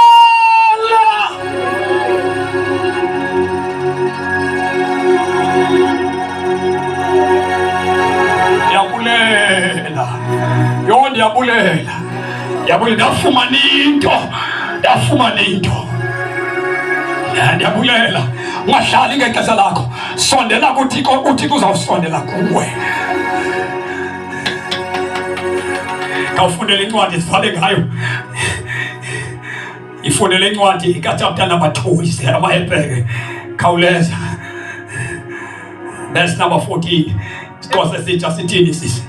Speaker 1: Ndiyabulela. Ndafumana into. Ndiyabulela. Ungahlali ngexesha lakho. Sondela kuThixo, uThixo uzawusondela kuwe. Ngawufundela incwadi sivale ngayo. Ifundela incwadi kaChapter number 2 isihamba ebheke. Khawuleza. Verse number 14. Sixhosa sitsha sithini sisi?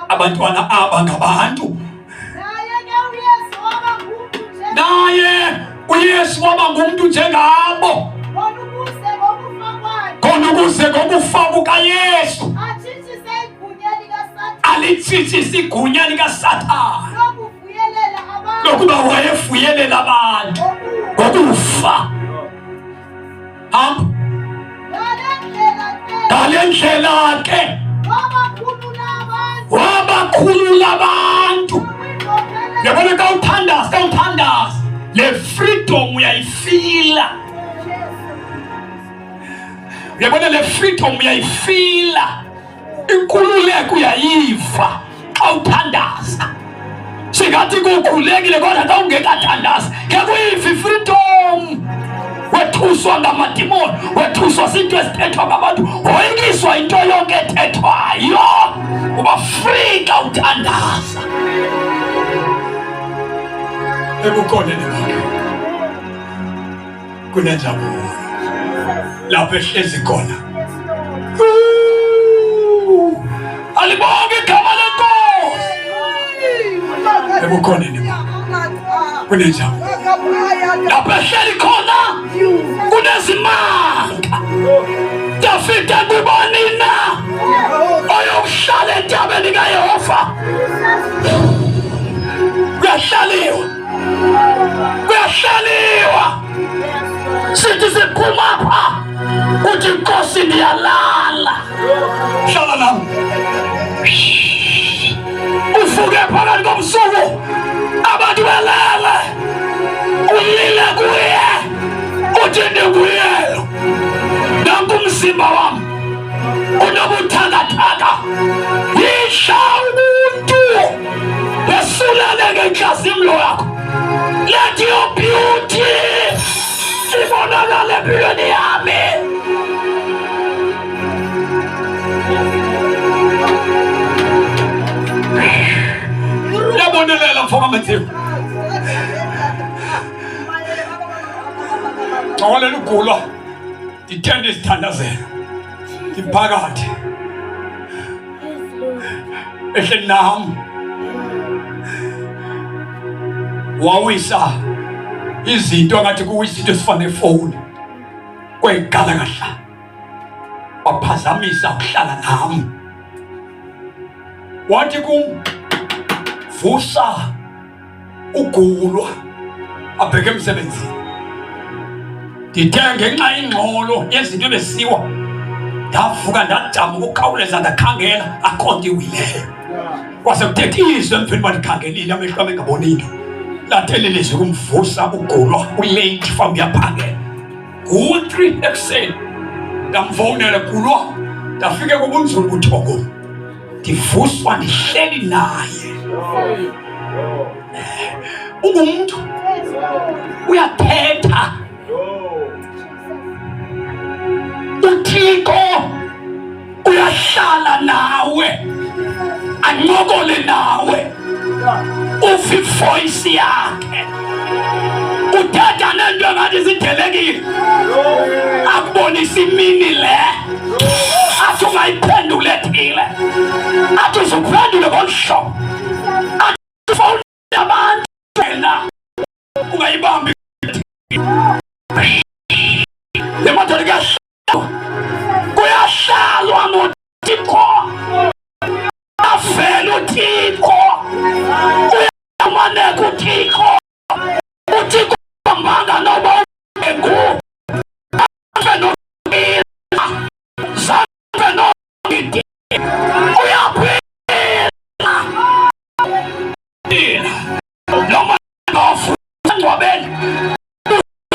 Speaker 1: Abantwana aba ngabantu. Naye uYesu waba ngumuntu njengabo. Khona ukuze ngokufa kukaYesu alithithise igunya likaSathane lokuba wayefuyelela abantu ngokufa. Ngale ndlela ke wabakhulula abantu. Yabona ka uthandaza le freedom uyayifila. Yabona le freedom uyayifila. Inkululeko uyayiva xa uthandaza. Singathi kukhulekile kodwa xa ungekathandaza kuyiva freedom. Wethuswa ngamadimoni, wethuswa zinto ezithethwa ngabantu, woyikiswa into yonke ethethwayo. Uba free xa uthandaza. Ebukhoneni bakhe kunenjabulo lapho ehlezi khona. Alibonge igama lenkosi. Ebukhoneni bakhe kunenjabulo lapho ehleli khona. Kunezimanga. Dafide kubani na oyokuhlala entabeni kaYehova. Kuyahlaliwa. Sithi siphuma apha uthi Nkosi ndiyalala. Hlala nami. Uvuke phakathi komsuku abantu belele. Ulile kuye uthi ndikuyelo. Nanku umzimba wami unobuthakathaka. Yisha umuntu besulele ngenhliziyo yakho. Let your beauty ibonakale empilweni yami. Yabonelela mfoka Matthew. Ngolela ugulwa. Ndithende isithandazelo. Ndiphakathi. Ehle nami. Wawisa izinto ngathi kuyizinto esifana nefoni. Kwegala ngahla. Waphazamisa ukuhlala nami. Wathi vusa ugulwa abheke emsebenzini. Ndithe ngenxa ingxolo yezinto ebesiwa ndavuka ndajama ukukhawuleza ndakhangela akho nto iwileyo. Kwase kuthetha izwi emveni bandikhangelile amehlo ami engaboni into. Lathelelizwe kumvusa ugulwa ulate from yaphangela. Ku-3 ekuseni ndamfonela Gulwa. Ndafike kubunzulu buthongo. Ndivuswa ndihleli naye. Ungumuntu uyathetha. uThixo uyahlala nawe, ancokole nawe, uve ivoice yakhe. Uthatha nento engathi zidelekile, akubonisa imini le, athi ungayiphendule ethile, athi uzuphendule ngoluhlobo, athi ufowunele abantu wena ungayibambi. Le moto kuyahlalwa noThixo, avela uThixo, kuyamaneka uThixo. uThixo ambanga noba engu ave nomila zave nomidi uyaphila noma ngofuza ngwabeni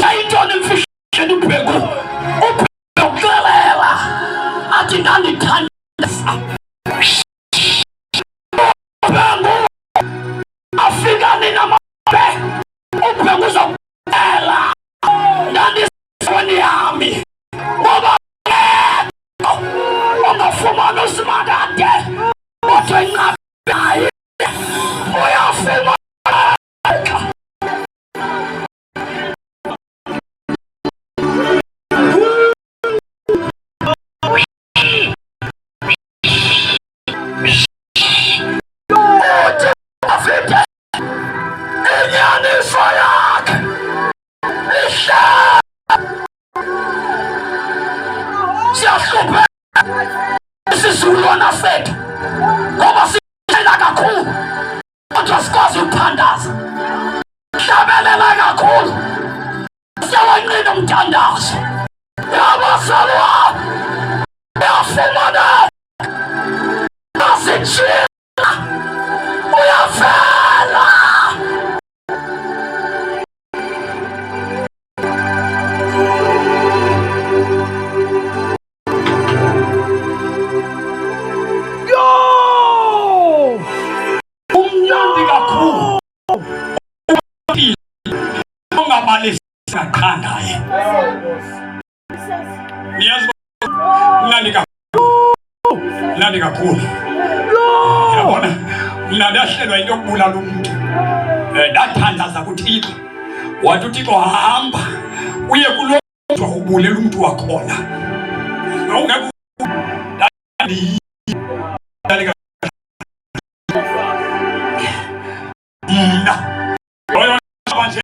Speaker 1: sayitona imfisheni ubhegu ukuxelela athi ndandithandisa uyafumana usimakade kodwa inqabi uyafumana inyaniso yakhe siyahlupheka isizukulwana sethu ngoba sithela kakhulu kodwa sikwazi ukuthandaza, sihlabelela kakhulu siyawanqina umthandazo. Yabazalwa uyafumana asijila uyavela. Umnandi kakhulu ungabalisi ngaqhandaye niyazi mnandi kakhulu, mnandi kakhulu. Yabona mna ndahlelwa into yokubulala umuntu, ndathandaza kuThixo wathi uThixo hamba uye kulo mntu ubulela umntu wakhona ungeke mna oyo nje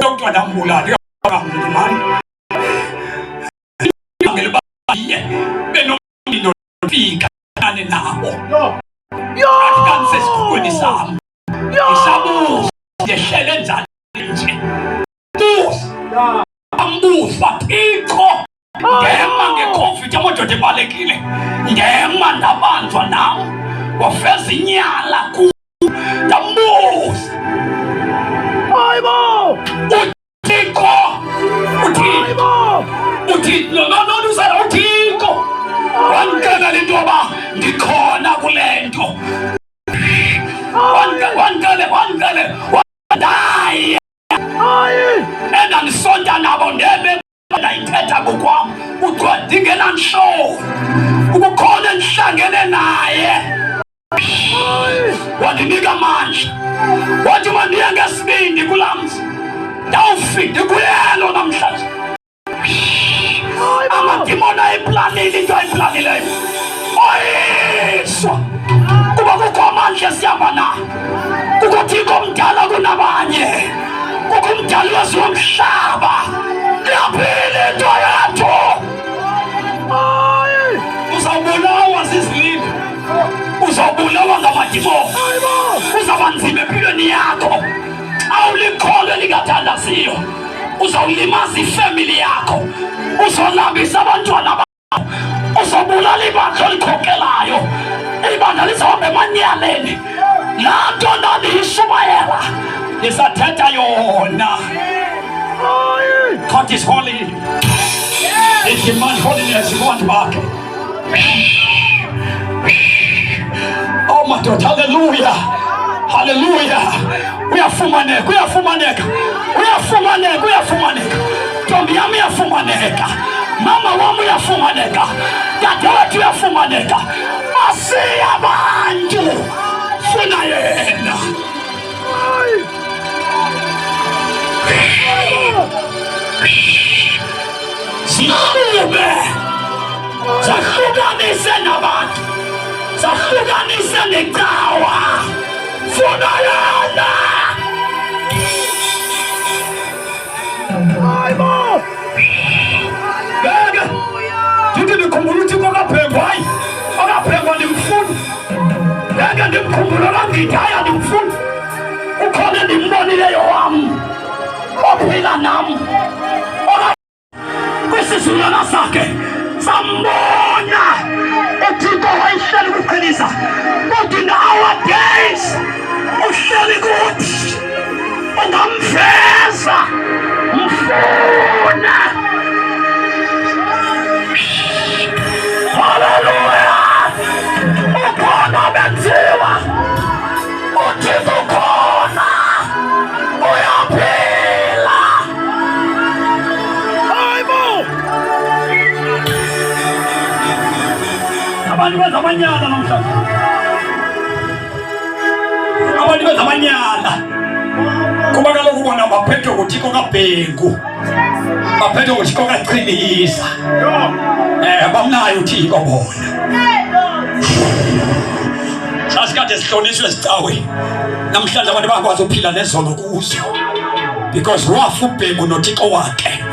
Speaker 1: umntu andambulala ngamani ngelibaye benomndino fika nane nabo athi kanti sesikhukhweni sami isabuza ngehlele njani nje buza ambuza Thixo ngema ngeCovid amadoda ebalekile ngema ndabanjwa nam wafeza inyala ku ndambuza hayibo uThixo uthi no uzala uThixo wankela le ntoba ndikhona kule nto wankele wandaye endandisonta nabo ndebe ndayithetha kokwam kuthiwa ndingenantloni ukukhona endihlangene naye wandinika amandla wathi mandiye ngesibindi kulaa mzi ndawufika kuyelo namhlanje amadimoni ayiplanile into ayiplanileyo oyiswa kuba kukho amandla esihamba na kukho Thixo mdala kunabanye kukho umdali wezi womhlaba iyaphila into yethu uzawubulawa zizilimi uzawubulawa ngamadimoni uzawuba nzima empilweni yakho awulikholo elingathandaziyo uzawulimaza ifemili yakho uzolambisa abantwana bakho uzobulala ibandla olikhokelayo ibandla lizahamba emanyaleni laa nto ndandiyishumayela ndisathetha yona. God is holy. It demands holiness. You want back. Oh my God, hallelujah. Hallelujah. Uyafumaneka, uyafumaneka. Uyafumaneka, uyafumaneka. Ntombi yami uyafumaneka. Mama wami uyafumaneka. Dade wethu uyafumaneka. Asiya abantu. Funa yena. Sihlume. Sahlukanise nabantu. Sahlukanise necawa. Funa yena. Hayibo. Bega. Ndithi ndikhumbula uThixo akaphengwa hayi. Akaphengwa ndimfuna. Bega ndimkhumbula ngidaya ndimfuna. Ukhona ndimbonileyo wam. Ophila nam. Kwisizukulwana sakhe sambona uThixo wayehleli ukuqinisa. But in our days uhleli kuthi ungamveza mfuna. Hallelujah. Ukhona benziwa uThixo khona uyaphila. Hayibo. abantu bezamanyala namhlanje. Abantu bezamanyala. Kuba kaloku bona baphethwe nguThixo kaBhengu. Baphethwe nguThixo kaChilisa. Bamnayo uThixo bona. Sasikade sihlonishwe sicaweni. Namhlanje abantu bakwazi ukuphila nezono kuzo. Because wafa uBhengu noThixo wakhe.